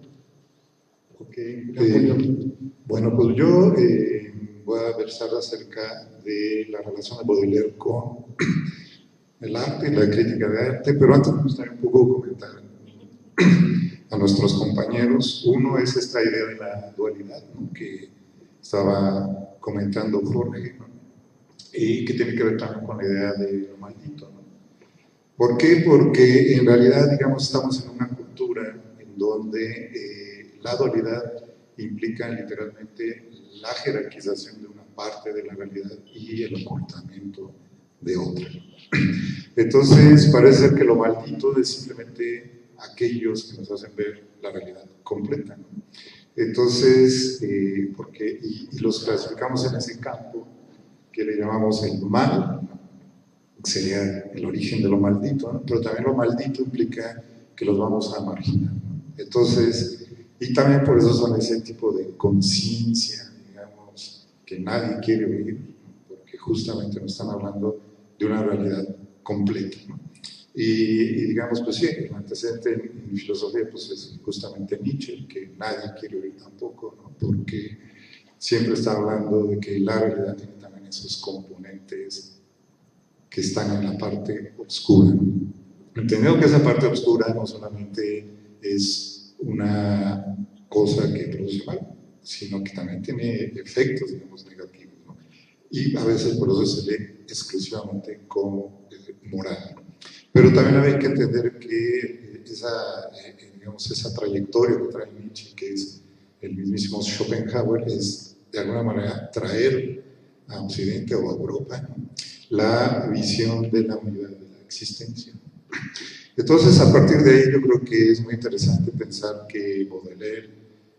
Bueno, pues yo voy a versar acerca de la relación de Baudelaire con el arte y la crítica de arte, pero antes me gustaría un poco comentar a nuestros compañeros. Uno es esta idea de la dualidad, ¿no?, que estaba comentando Jorge, ¿no?, y que tiene que ver también con la idea de lo maldito, ¿no? ¿Por qué? Porque en realidad, digamos, estamos en una cultura en donde la dualidad implica literalmente la jerarquización de una parte de la realidad y el ocultamiento de otra. Entonces, parece ser que lo maldito es simplemente aquellos que nos hacen ver la realidad completa, ¿no? Entonces, y los clasificamos en ese campo que le llamamos el mal, sería el origen de lo maldito, ¿no? Pero también lo maldito implica que los vamos a marginar, ¿no? Entonces, y también por eso son ese tipo de conciencia, digamos, que nadie quiere oír, ¿no?, porque justamente nos están hablando de una realidad completa, ¿no? Y digamos, pues sí, el antecedente en filosofía pues es justamente Nietzsche, que nadie quiere oír tampoco, ¿no?, porque siempre está hablando de que la realidad tiene también esos componentes que están en la parte oscura. Entendiendo que esa parte oscura no solamente es una cosa que produce mal, sino que también tiene efectos, digamos, negativos, ¿no? Y a veces por eso se lee exclusivamente como moral. Pero también hay que entender que esa trayectoria que trae Nietzsche, que es el mismísimo Schopenhauer, es de alguna manera traer a Occidente o a Europa, ¿no?, la visión de la unidad de la existencia. Entonces, a partir de ahí, yo creo que es muy interesante pensar que Baudelaire,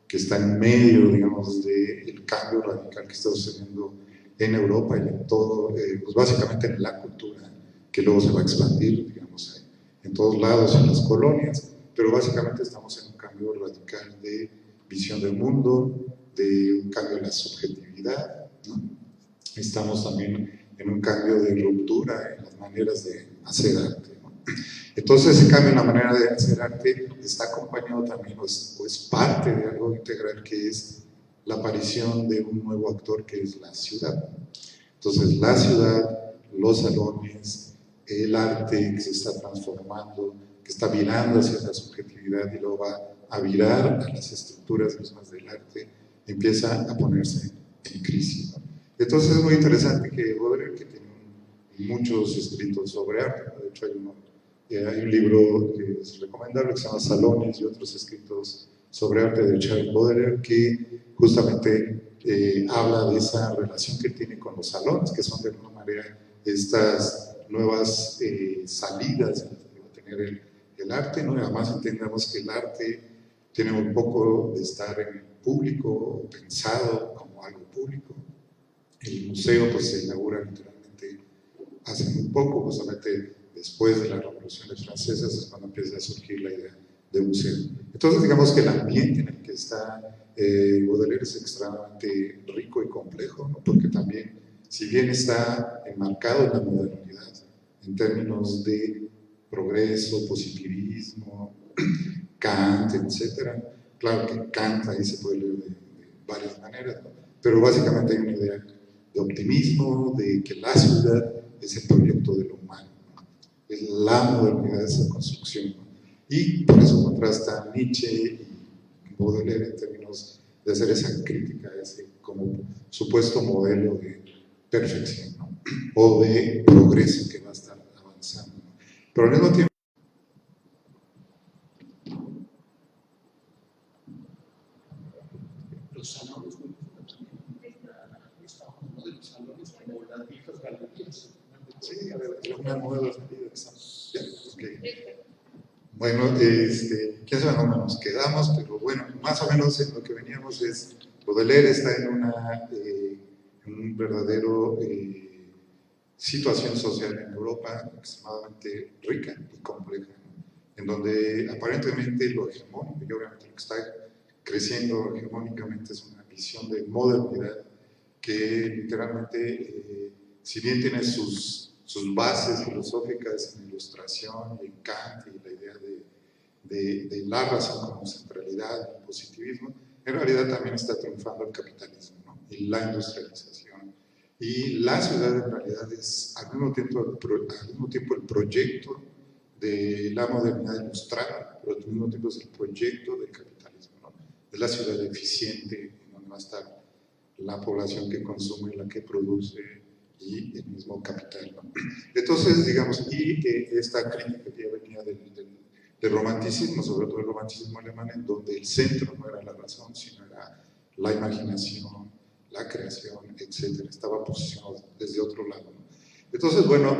que está en medio, digamos, del cambio radical que está sucediendo en Europa y en todo, pues básicamente en la cultura, que luego se va a expandir, digamos, en todos lados, en las colonias, pero básicamente estamos en un cambio radical de visión del mundo, de un cambio en la subjetividad, ¿no? Estamos también en un cambio de ruptura en las maneras de hacer arte, ¿no? Entonces, ese cambio en la manera de hacer arte está acompañado también, o es parte de algo integral, que es la aparición de un nuevo actor, que es la ciudad. Entonces, la ciudad, los salones, el arte que se está transformando, que está virando hacia la subjetividad y luego va a virar a las estructuras mismas del arte, empieza a ponerse en crisis, ¿no? Entonces es muy interesante que Baudelaire, que tiene muchos escritos sobre arte, ¿no? De hecho hay un libro que es recomendable que se llama Salones y otros escritos sobre arte de Charles Baudelaire, que justamente habla de esa relación que tiene con los salones, que son de alguna manera estas nuevas salidas que va a tener el arte, ¿no? Y además entendamos que el arte tiene un poco de estar en el público, pensado como algo público. El museo pues se inaugura literalmente hace muy poco, justamente después de las revoluciones francesas es cuando empieza a surgir la idea de museo. Entonces digamos que el ambiente en el que está Baudelaire es extremadamente rico y complejo, ¿no? Porque también, si bien está enmarcado en la modernidad, en términos de progreso, positivismo, Kant, etc. Claro que Kant ahí se puede leer de varias maneras, ¿no? Pero básicamente hay una idea de optimismo, de que la ciudad es el proyecto de lo humano, ¿no? Es la modernidad de esa construcción, ¿no? Y por eso contrasta Nietzsche y Baudelaire en términos de hacer esa crítica, ese como supuesto modelo de perfección, ¿no?, o de progreso que va a estar avanzando, ¿no? Pero al mismo tiempo los salones, ¿no? De los salones como las viejas galerías. Sí, a ver, algunas nuevas medidas. Ya, okay. Bueno, quién sabe dónde nos quedamos, pero bueno, más o menos en lo que veníamos es, Baudelaire está en un verdadero situación social en Europa extremadamente rica y compleja, ¿no? En donde aparentemente lo hegemónico, y obviamente lo que está creciendo hegemónicamente es una visión de modernidad que literalmente, si bien tiene sus bases filosóficas en ilustración y en Kant y la idea de la razón como centralidad y positivismo, en realidad también está triunfando el capitalismo, ¿no? Y la industrialización. Y la ciudad en realidad es al mismo tiempo el proyecto de la modernidad ilustrada, pero al mismo tiempo es el proyecto del capitalismo, ¿no? Es la ciudad eficiente, en donde va a estar la población que consume, la que produce y el mismo capital, ¿no? Entonces, digamos, y esta crítica que ya venía del romanticismo, sobre todo el romanticismo alemán, en donde el centro no era la razón, sino era la imaginación, la creación, etc. Estaba posicionado desde otro lado, ¿no? Entonces, bueno,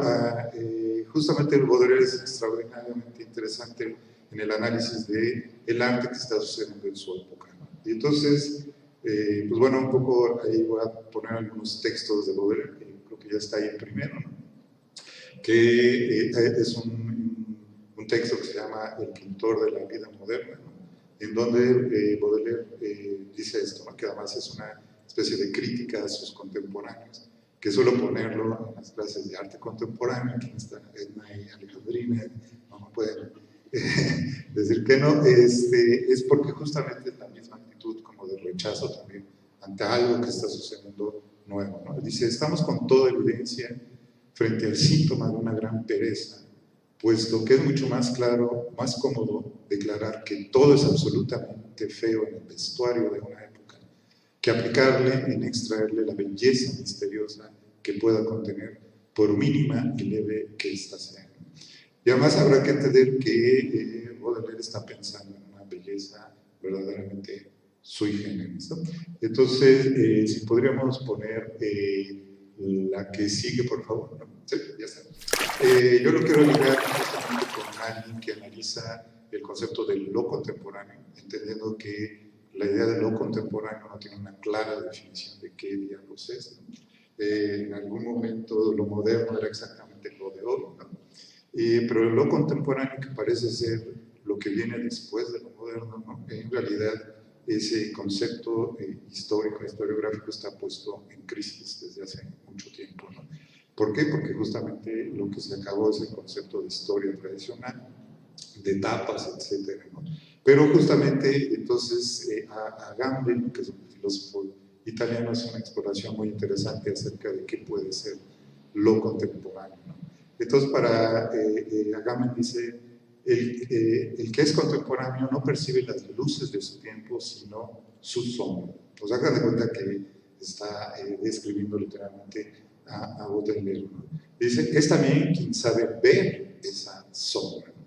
justamente el Baudelaire es extraordinariamente interesante en el análisis del arte que está sucediendo en su época, ¿no? Y entonces, pues bueno, un poco ahí voy a poner algunos textos de Baudelaire, que creo que ya está ahí en primero, ¿no? Que es un texto que se llama El pintor de la vida moderna, ¿no? En donde Baudelaire dice esto, ¿no? Que además es una especie de crítica a sus contemporáneos, que suelo ponerlo en las clases de arte contemporáneo, aquí está Edna y Alejandrina, no pueden decir que no, es porque justamente es la misma actitud como de rechazo también ante algo que está sucediendo nuevo, ¿no? Dice, estamos con toda evidencia frente al síntoma de una gran pereza, puesto que es mucho más claro, más cómodo declarar que todo es absolutamente feo en el vestuario de una época, que aplicarle en extraerle la belleza misteriosa que pueda contener, por mínima y leve que ésta sea. Y además habrá que entender que Baudelaire está pensando en una belleza verdaderamente sui generis, ¿no? Entonces, si podríamos poner la que sigue, por favor, ¿no? Sí, ya está. Yo lo quiero ligar justamente con alguien que analiza el concepto de lo contemporáneo, entendiendo que la idea de lo contemporáneo no tiene una clara definición de qué diablos es, ¿no? En algún momento lo moderno era exactamente lo de hoy, ¿no? Pero lo contemporáneo, que parece ser lo que viene después de lo moderno, ¿no? En realidad ese concepto histórico, historiográfico está puesto en crisis desde hace mucho tiempo, ¿no? ¿Por qué? Porque justamente lo que se acabó es el concepto de historia tradicional, de etapas, etcétera, ¿no? Pero justamente entonces Agamben, que es un filósofo italiano, hace una exploración muy interesante acerca de qué puede ser lo contemporáneo, ¿no? Entonces para Agamben dice, el que es contemporáneo no percibe las luces de su tiempo, sino su sombra. Pues hagan de cuenta que está describiendo literalmente a Baudelaire, ¿no? Dice, es también quien sabe ver esa sombra, ¿no?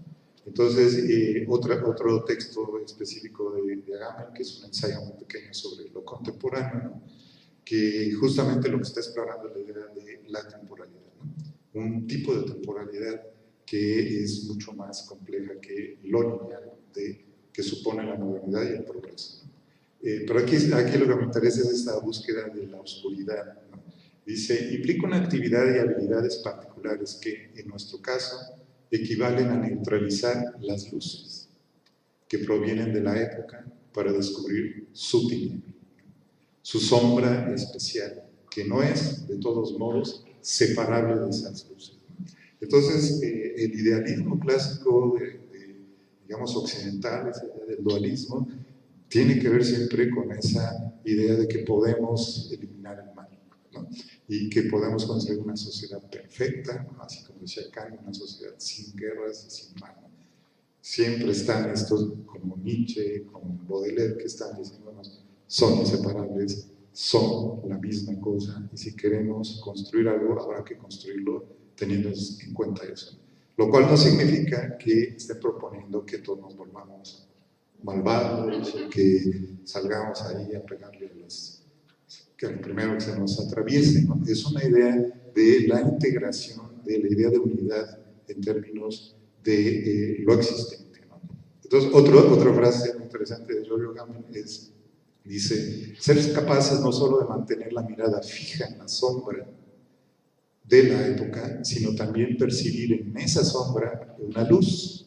Entonces, otro texto específico de Agamben, que es un ensayo muy pequeño sobre lo contemporáneo, ¿no? Que justamente lo que está explorando es la idea de la temporalidad, ¿no? Un tipo de temporalidad que es mucho más compleja que lo lineal que supone la modernidad y el progreso, ¿no? Pero aquí lo que me interesa es esta búsqueda de la oscuridad, ¿no? Dice, implica una actividad y habilidades particulares que, en nuestro caso, equivalen a neutralizar las luces que provienen de la época para descubrir su tiniebla, su sombra especial, que no es, de todos modos, separable de esas luces. Entonces, el idealismo clásico, digamos, occidental, esa idea del dualismo, tiene que ver siempre con esa idea de que podemos eliminar el mal, ¿no? Y que podemos construir una sociedad perfecta, ¿no? Así como decía Kant, una sociedad sin guerras y sin mal, ¿no? Siempre están estos, como Nietzsche, como Baudelaire, que están diciéndonos, son inseparables, son la misma cosa, y si queremos construir algo, habrá que construirlo teniendo en cuenta eso. Lo cual no significa que estén proponiendo que todos nos volvamos malvados, o que salgamos ahí a pegarle que al primero que se nos atraviese, ¿no? Es una idea de la integración, de la idea de unidad en términos de lo existente, ¿no? Entonces, otra frase muy interesante de Giorgio Gammon dice, ser capaces no solo de mantener la mirada fija en la sombra de la época, sino también percibir en esa sombra una luz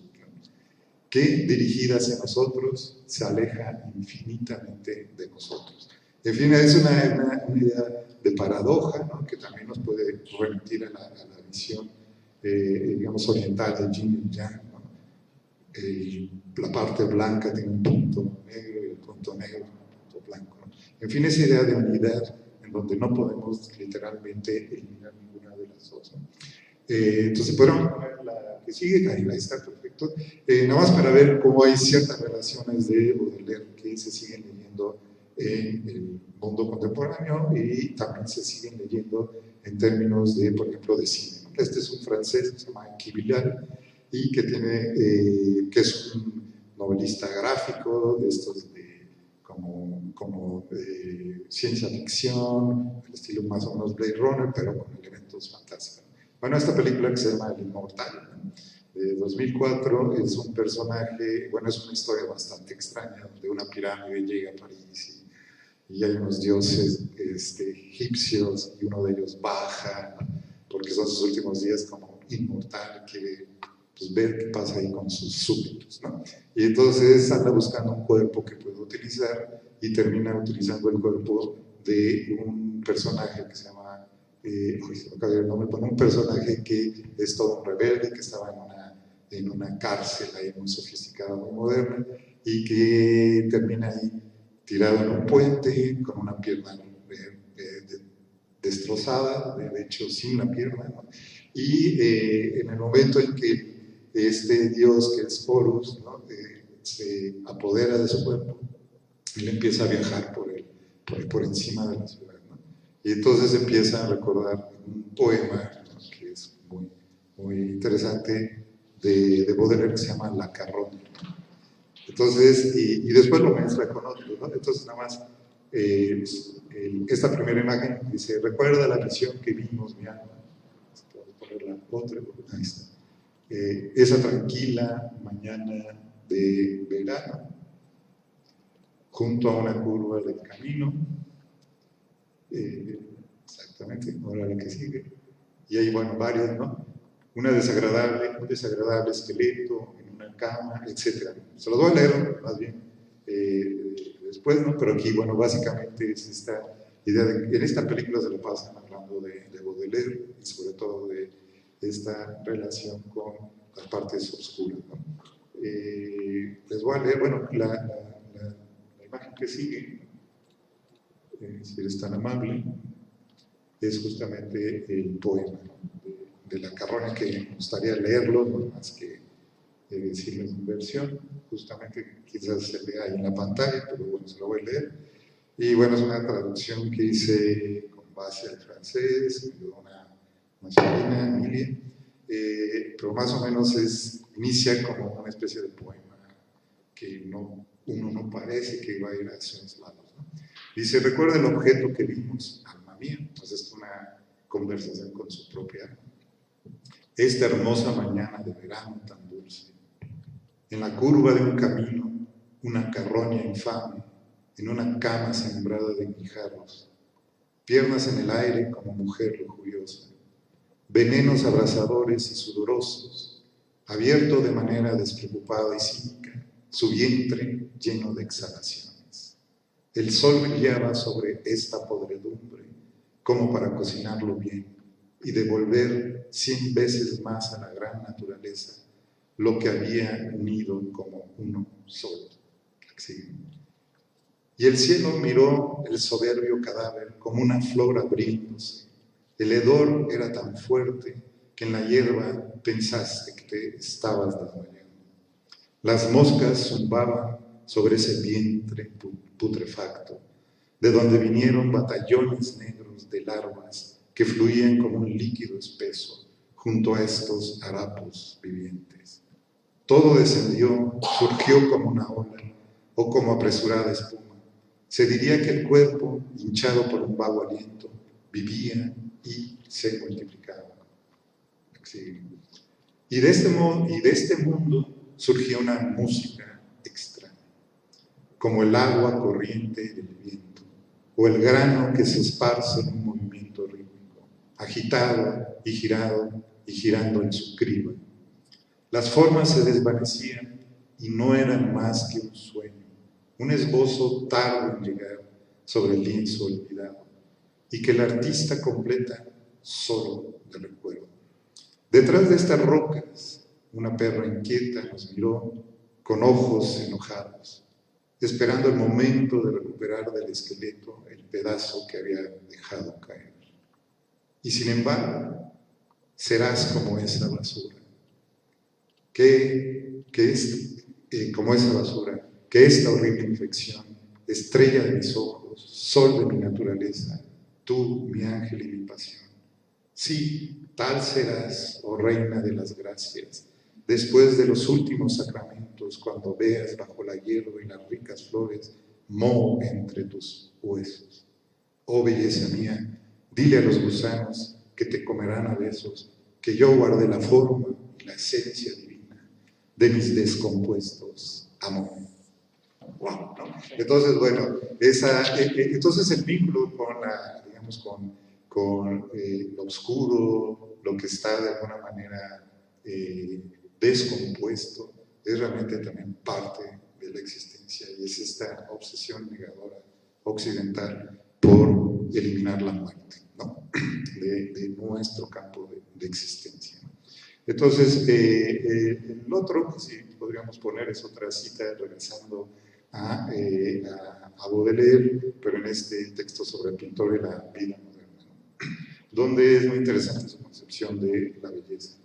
que, dirigida hacia nosotros, se aleja infinitamente de nosotros. En fin, es una idea de paradoja, ¿no? Que también nos puede remitir a la visión, digamos, oriental de Yin y Yang, ¿no? La parte blanca tiene un punto negro y el punto negro tiene un punto blanco, ¿no? En fin, esa idea de unidad en donde no podemos literalmente eliminar ninguna de las dos, ¿no? Entonces, podemos poner la que sigue, ahí está, perfecto. Nada más para ver cómo hay ciertas relaciones de Baudelaire que se siguen leyendo en el mundo contemporáneo y también se siguen leyendo en términos de, por ejemplo, de cine. Este es un francés que se llama Quivillal y que que es un novelista gráfico de estos como ciencia ficción, el estilo más o menos Blade Runner, pero con elementos fantásticos. Bueno, esta película que se llama El Inmortal, ¿no? De 2004, es un personaje, bueno, es una historia bastante extraña, donde una pirámide llega a París y hay unos dioses egipcios y uno de ellos baja, ¿no? Porque son sus últimos días como inmortal, quiere pues, ver qué pasa ahí con sus súbditos, ¿no? Y entonces anda buscando un cuerpo que pueda utilizar y termina utilizando el cuerpo de un personaje que se llama, se me acaba de ir el nombre, pero un personaje que es todo un rebelde, que estaba en una cárcel ahí muy sofisticada, muy moderna, y que termina ahí tirado en un puente con una pierna destrozada, de hecho sin la pierna, ¿no? Y en el momento en que este dios que es Horus, ¿no? Se apodera de su cuerpo, él empieza a viajar por encima de la ciudad, ¿no? Y entonces empieza a recordar un poema, ¿no? Que es muy interesante de Baudelaire, que se llama La Carroña. Entonces, y después lo mezcla con otro, ¿no? Entonces, nada más, esta primera imagen dice, recuerda la visión que vimos, mi alma. Voy a poner la otra, ahí está. Esa tranquila mañana de verano, junto a una curva del camino, exactamente, ahora la que sigue, y hay, bueno, varias, ¿no? Un desagradable esqueleto en una cama, etc. Se los voy a leer más bien después, ¿no? Pero aquí, bueno, básicamente es esta idea de que en esta película se le pasan hablando de Baudelaire y sobre todo de esta relación con las partes oscuras, ¿no? Les voy a leer, bueno, la imagen que sigue, si eres tan amable, es justamente el poema, ¿no? de La Carroña, que me gustaría leerlo, no más que decirles en versión, justamente quizás se lea ahí en la pantalla, pero bueno, se lo voy a leer. Y bueno, es una traducción que hice con base al francés, de una sobrina, Emilia, pero más o menos inicia como una especie de poema que uno no parece que va a ir hacia esos lados, ¿no? Dice, recuerda el objeto que vimos, alma mía. Entonces es una conversación con su propia alma. Esta hermosa mañana de verano tan dulce, en la curva de un camino, una carroña infame, en una cama sembrada de guijarros, piernas en el aire como mujer lujuriosa, venenos abrasadores y sudorosos, abierto de manera despreocupada y cínica, su vientre lleno de exhalaciones. El sol brillaba sobre esta podredumbre como para cocinarlo bien y devolver 100 veces más a la gran naturaleza lo que había unido como uno solo. Y el cielo miró el soberbio cadáver como una flor abriéndose. El hedor era tan fuerte que en la hierba pensaste que te estabas desmayando. Las moscas zumbaban sobre ese vientre putrefacto, de donde vinieron batallones negros de larvas que fluían como un líquido espeso junto a estos harapos vivientes. Todo descendió, surgió como una ola o como apresurada espuma. Se diría que el cuerpo, hinchado por un vago aliento, vivía y se multiplicaba. Sí. Y de este mundo surgió una música extraña, como el agua corriente del viento, o el grano que se esparce en un movimiento rítmico, agitado y girando en su criba. Las formas se desvanecían y no eran más que un sueño, un esbozo tardo en llegar sobre el lienzo olvidado, y que el artista completa solo de recuerdo. Detrás de estas rocas, una perra inquieta nos miró con ojos enojados, esperando el momento de recuperar del esqueleto el pedazo que había dejado caer. Y sin embargo, serás como esa basura, como esa basura, que esta horrible infección, estrella de mis ojos, sol de mi naturaleza, tú, mi ángel y mi pasión. Sí, tal serás, oh reina de las gracias, después de los últimos sacramentos, cuando veas bajo la hierba y las ricas flores, moho entre tus huesos. Oh belleza mía, dile a los gusanos que te comerán a besos, que yo guardé la forma y la esencia divina de mis descompuestos amor. Wow, ¿no? Entonces, bueno, entonces el vínculo con la, digamos, con lo oscuro, lo que está de alguna manera descompuesto, es realmente también parte de la existencia, y es esta obsesión negadora occidental por eliminar la muerte, ¿no? de nuestro campo de existencia, ¿no? Entonces, el otro que sí podríamos poner es otra cita, regresando a Baudelaire, pero en este texto sobre el pintor y la vida moderna, ¿no? Donde es muy interesante su concepción de la belleza.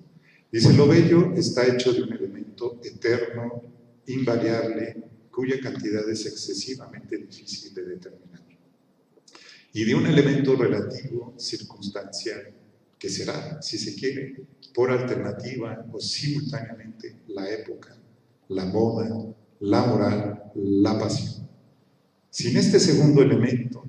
Dice, lo bello está hecho de un elemento eterno, invariable, cuya cantidad es excesivamente difícil de determinar, y de un elemento relativo, circunstancial, que será, si se quiere, por alternativa o simultáneamente la época, la moda, la moral, la pasión. Sin este segundo elemento,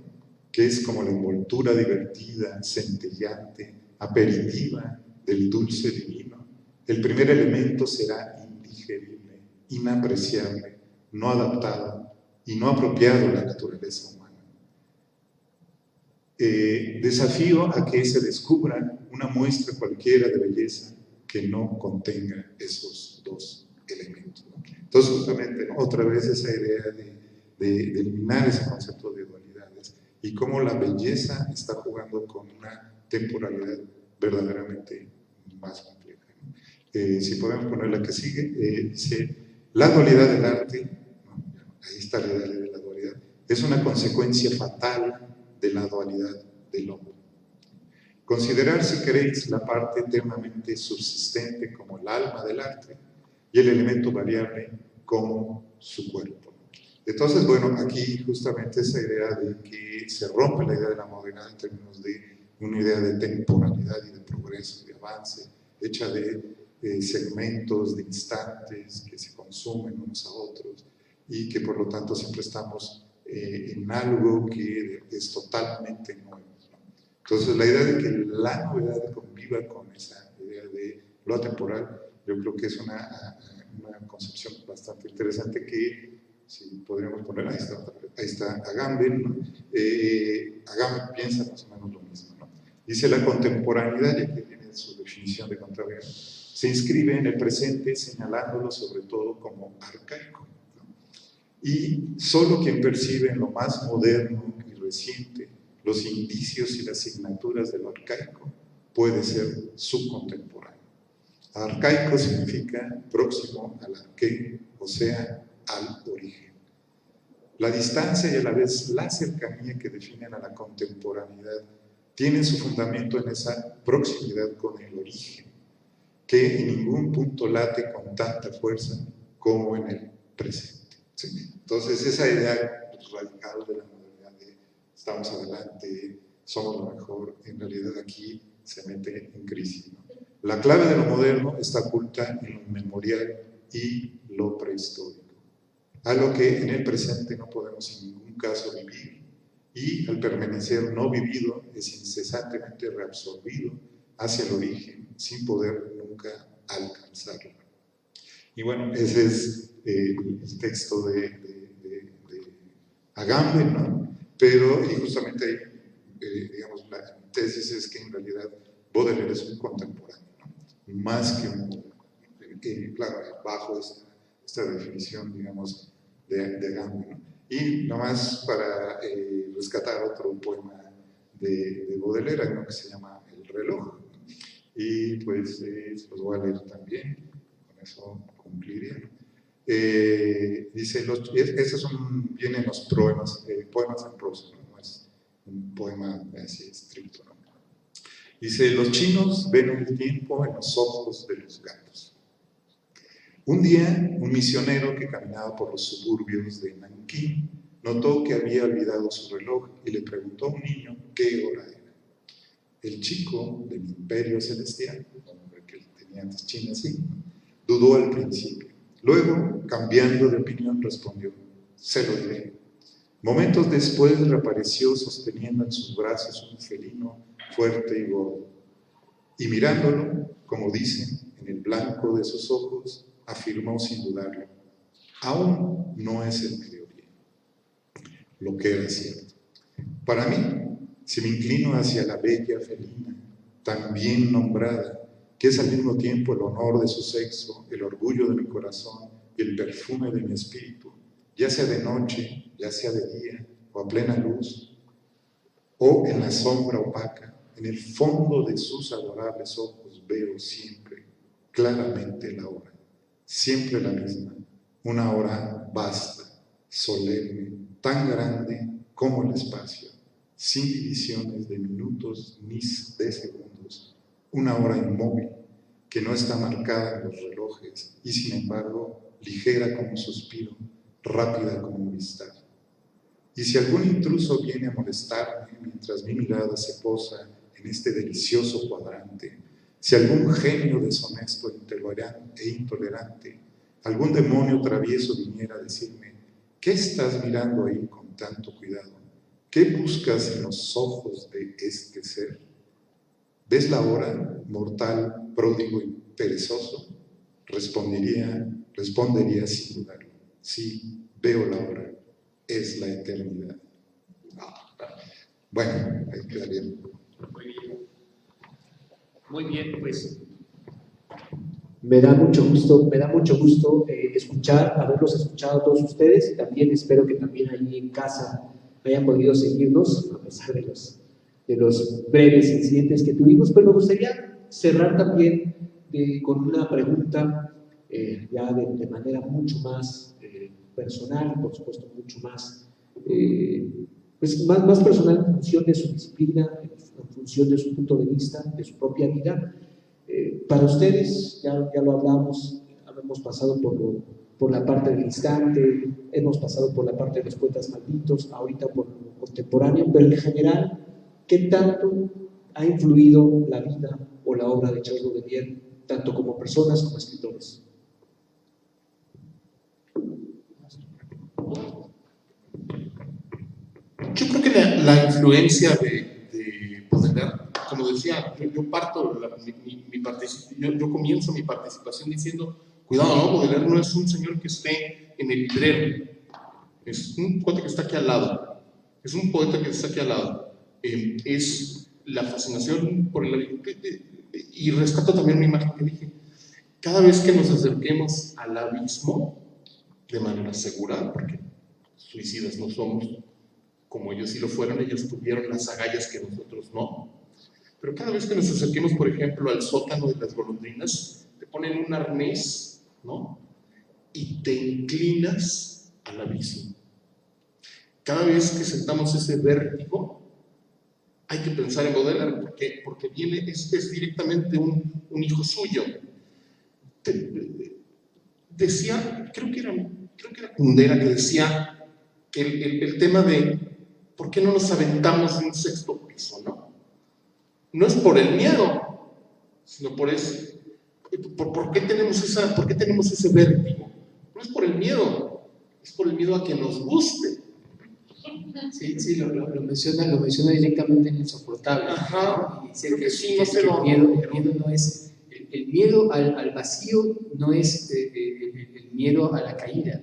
que es como la envoltura divertida, centellante, aperitiva del dulce divino, el primer elemento será indigerible, inapreciable, no adaptado y no apropiado a la naturaleza humana. Desafío a que se descubra una muestra cualquiera de belleza que no contenga esos dos elementos, ¿no? Entonces, justamente, ¿no?, otra vez esa idea de eliminar ese concepto de dualidades y cómo la belleza está jugando con una temporalidad verdaderamente más compleja, ¿no? Si podemos poner la que sigue, dice, la dualidad del arte, ¿no? Ahí está la idea de la dualidad, es una consecuencia fatal de la dualidad del hombre. Considerar, si queréis, la parte eternamente subsistente como el alma del arte y el elemento variable como su cuerpo. Entonces, bueno, aquí justamente esa idea de que se rompe la idea de la modernidad en términos de una idea de temporalidad y de progreso y de avance, hecha de segmentos, de instantes que se consumen unos a otros y que por lo tanto siempre estamos en algo que es totalmente nuevo, ¿no? Entonces, la idea de que la novedad conviva con esa idea de lo atemporal, yo creo que es una concepción bastante interesante que, si podríamos poner, ahí está Agamben, ¿no? Agamben piensa más o menos lo mismo, ¿no? Dice, la contemporaneidad, ya que tiene su definición de contemporaneidad, se inscribe en el presente señalándolo sobre todo como arcaico, ¿no? Y solo quien percibe en lo más moderno y reciente los indicios y las signaturas de lo arcaico puede ser subcontemporáneo. Arcaico significa próximo al arqué, o sea, al origen. La distancia y a la vez la cercanía que definen a la contemporaneidad tienen su fundamento en esa proximidad con el origen, que en ningún punto late con tanta fuerza como en el presente, ¿sí? Entonces, esa idea radical de la modernidad de estamos adelante, somos lo mejor, en realidad aquí se mete en crisis, ¿no? La clave de lo moderno está oculta en lo inmemorial y lo prehistórico. algo que en el presente no podemos en ningún caso vivir, y al permanecer no vivido es incesantemente reabsorbido hacia el origen sin poder nunca alcanzarlo. Y bueno, ese es el texto de Agamben, ¿no? Pero, y justamente, digamos, la tesis es que en realidad Baudelaire es un contemporáneo, ¿no? Más que un, claro, bajo esta definición, digamos, de Agamben, ¿no? Y nomás para rescatar otro poema de Baudelaire, hay uno que se llama El reloj, ¿no? Y pues los voy a leer también, con eso cumpliría, ¿no? Dice, esos vienen los poemas en prosa, ¿no? No es un poema así estricto, ¿no? Dice, los chinos ven el tiempo en los ojos de los gatos. Un día, un misionero que caminaba por los suburbios de Nankín notó que había olvidado su reloj y le preguntó a un niño qué hora era. El chico del imperio celestial, que tenía antes China así, dudó al principio. Luego, cambiando de opinión, respondió, se lo diré. Momentos después reapareció sosteniendo en sus brazos un felino fuerte y gordo. Y mirándolo, como dicen, en el blanco de sus ojos, afirmó sin dudarlo, aún no es el mediodía. Lo que era cierto. Para mí, si me inclino hacia la bella felina, tan bien nombrada, que es al mismo tiempo el honor de su sexo, el orgullo de mi corazón y el perfume de mi espíritu, ya sea de noche, ya sea de día, o a plena luz, o en la sombra opaca, en el fondo de sus adorables ojos veo siempre, claramente la hora, siempre la misma, una hora vasta, solemne, tan grande como el espacio, sin divisiones de minutos ni de segundos, una hora inmóvil, que no está marcada en los relojes y sin embargo ligera como un suspiro, rápida como un vistazo. Y si algún intruso viene a molestarme mientras mi mirada se posa en este delicioso cuadrante, si algún genio deshonesto e intolerante, algún demonio travieso viniera a decirme, ¿qué estás mirando ahí con tanto cuidado? ¿Qué buscas en los ojos de este ser? ¿Ves la hora, mortal, pródigo y perezoso? Respondería sin dudarlo. Sí, veo la hora. Es la eternidad. Bueno, ahí queda bien. Muy bien, pues me da mucho gusto haberlos escuchado a todos ustedes, y también espero que también ahí en casa hayan podido seguirnos a pesar de los breves incidentes que tuvimos, pero me gustaría cerrar también con una pregunta ya de manera mucho más personal, por supuesto mucho más, más personal en función de su disciplina, en función de su punto de vista, de su propia vida. Para ustedes, ya lo hablamos, hemos pasado por la parte del instante, hemos pasado por la parte de los poetas malditos, ahorita por lo contemporáneo, pero en general, ¿qué tanto ha influido la vida o la obra de Charles Baudelaire, tanto como personas como escritores? Yo creo que la influencia de Baudelaire, como decía, yo comienzo mi participación diciendo, cuidado, ¿no? Baudelaire no es un señor que esté en el librero, es un poeta que está aquí al lado, es la fascinación por el... Y rescato también una imagen que dije, cada vez que nos acerquemos al abismo, de manera segura, porque suicidas no somos, como ellos sí lo fueron, ellos tuvieron las agallas que nosotros no, pero cada vez que nos acerquemos, por ejemplo, al sótano de las golondrinas, te ponen un arnés, ¿no? Y te inclinas al abismo. Cada vez que sentamos ese vértigo, hay que pensar en Baudelaire, porque es directamente un hijo suyo. Decía, creo que era Kundera que decía que el tema de ¿por qué no nos aventamos de un sexto piso, no? No es por el miedo, sino por qué tenemos ese vértigo. No es por el miedo, es por el miedo a que nos guste. Sí, lo menciona directamente en Insoportable. Ajá. Y dice Creo que, que sí, no que sé el lo- miedo no es, el miedo al vacío no es el miedo a la caída,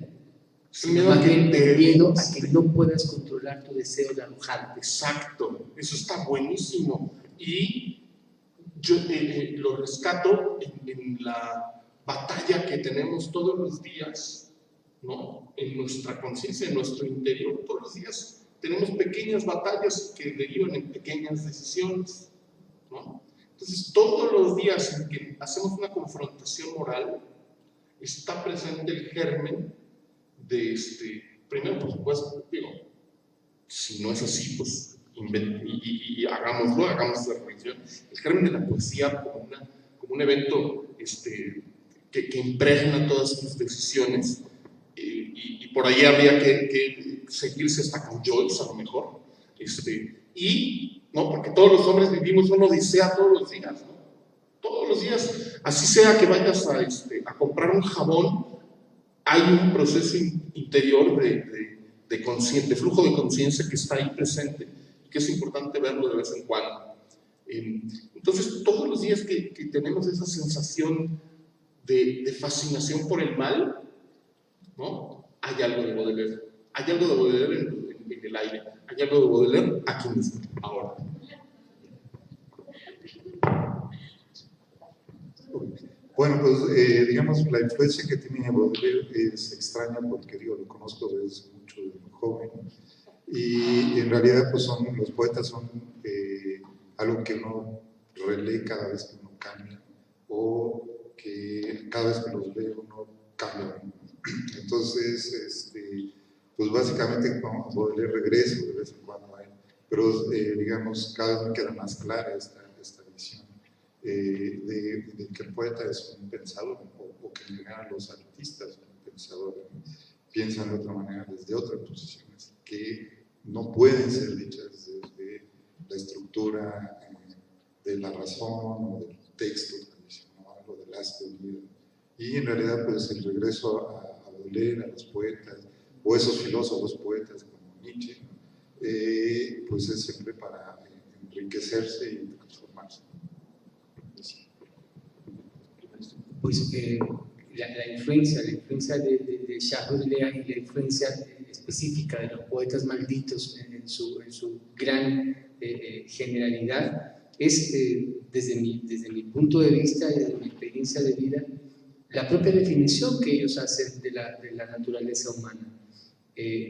Es el miedo a más que bien te- el miedo a que no puedas controlar tu deseo de arrojarte. Exacto, eso está buenísimo. Y yo lo rescato en la batalla que tenemos todos los días, ¿no? En nuestra conciencia, en nuestro interior, todos los días tenemos pequeñas batallas que derivan en pequeñas decisiones, ¿no? Entonces, todos los días en que hacemos una confrontación moral, está presente el germen de primero, por supuesto, digo, si no es así, pues hagámoslo, hagamos esa reflexión. El germen de la poesía como un evento que impregna todas tus decisiones, y por ahí habría que seguirse hasta con Joyce a lo mejor, ¿no? Porque todos los hombres vivimos una odisea todos los días, ¿no? Todos los días, así sea que vayas a comprar un jabón, hay un proceso interior de flujo de conciencia que está ahí presente, que es importante verlo de vez en cuando. Entonces, todos los días que tenemos esa sensación de fascinación por el mal, ¿no? Hay algo de Baudelaire. Hay algo de Baudelaire en el aire. Hay algo de Baudelaire aquí mismo, ahora. Bueno, pues digamos, la influencia que tiene Baudelaire es extraña porque digo, lo conozco desde mucho de muy joven, y en realidad pues los poetas son algo que uno relee cada vez que uno cambia, o que cada vez que los ve uno cambia. Entonces, pues básicamente como Baudelaire regreso de vez en cuando a él, pero digamos, cada vez me queda más clara esta visión. De que el poeta es un pensador, o que en general los artistas son pensadores, piensan de otra manera desde otras posiciones que no pueden ser dichas desde la estructura de la razón o del texto tradicional o del haz de vida. Y en realidad pues el regreso a Baudelaire, a los poetas, o esos filósofos poetas como Nietzsche, pues es siempre para enriquecerse y transformarse. Pues la influencia de Charles Baudelaire y la influencia específica de los poetas malditos en su gran generalidad es, desde mi punto de vista y desde mi experiencia de vida, la propia definición que ellos hacen de la naturaleza humana.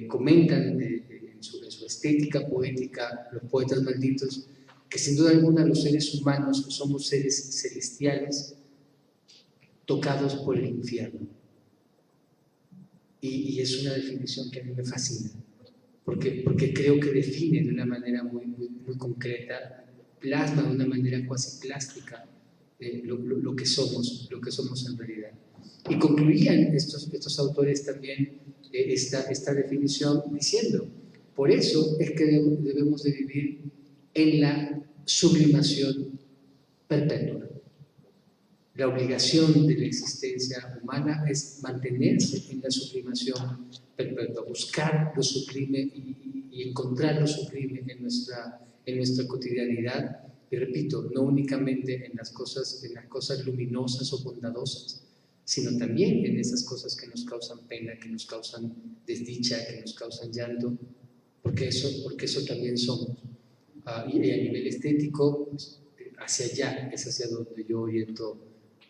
Comentan en su estética poética, los poetas malditos, que sin duda alguna los seres humanos somos seres celestiales tocados por el infierno. Y es una definición que a mí me fascina, porque creo que define de una manera muy concreta, plasma de una manera cuasi plástica lo que somos en realidad. Y concluían estos autores también esta definición diciendo, por eso es que debemos de vivir en la sublimación perpetua. La obligación de la existencia humana es mantenerse en la sublimación perpetua, buscar lo sublime y encontrar lo sublime en nuestra cotidianidad. Y repito, no únicamente en las cosas luminosas o bondadosas, sino también en esas cosas que nos causan pena, que nos causan desdicha, que nos causan llanto, porque eso también somos. Y a nivel estético, pues, hacia allá es hacia donde yo oriento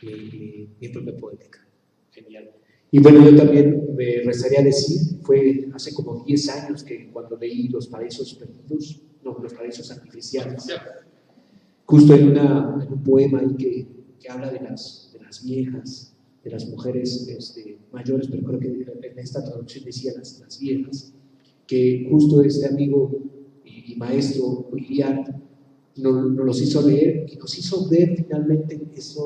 mi propia poética. Genial. Y bueno, yo también me restaría decir, fue hace como 10 años que cuando leí Los Paraísos Perdidos, no, Los Paraísos Artificiales, justo en un poema ahí que habla de las viejas, de las mujeres mayores, pero creo que en esta traducción decía las viejas, que justo este amigo y maestro Iriart nos los hizo leer y nos hizo ver finalmente esa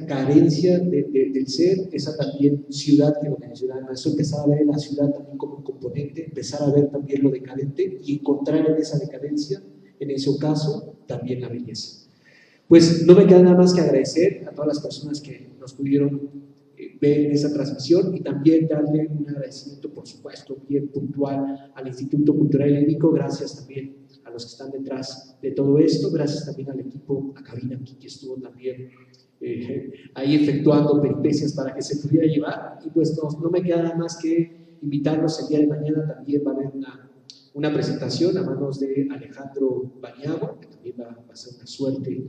carencia del ser, esa también ciudad que lo mencionaba, eso empezar a ver la ciudad también como un componente, empezar a ver también lo decadente y encontrar en esa decadencia, en ese ocaso, también la belleza. Pues no me queda nada más que agradecer a todas las personas que nos pudieron ver esa transmisión y también darle un agradecimiento, por supuesto, bien puntual al Instituto Cultural Helénico. Gracias también a los que están detrás de todo esto, gracias también al equipo, a Cabina aquí que estuvo también ahí efectuando peripecias para que se pudiera llevar. Y pues no me queda nada más que invitarlos el día de mañana. También va a haber una presentación a manos de Alejandro Baniago, que también va a ser una suerte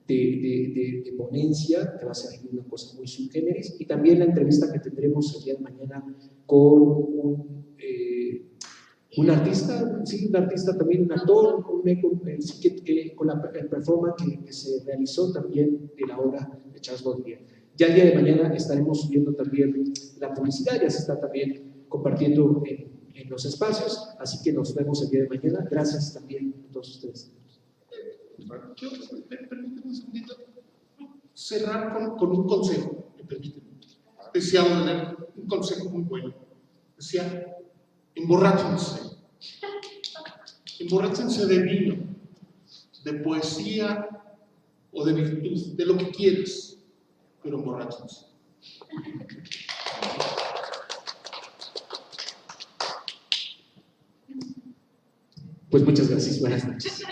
de ponencia, que va a ser una cosa muy sui generis, y también la entrevista que tendremos el día de mañana con un artista, sí, un artista también, un actor, con el performance que se realizó también de la obra de Charles Baudelaire. Ya el día de mañana estaremos subiendo también la publicidad, ya se está también compartiendo en los espacios, así que nos vemos el día de mañana. Gracias también a todos ustedes. Bueno, permíteme un segundito cerrar con un consejo, me permiten. Decía un consejo muy bueno. Decía, emborráchense de vino, de poesía o de virtud, de lo que quieras, pero emborráchense. Pues muchas gracias, buenas noches.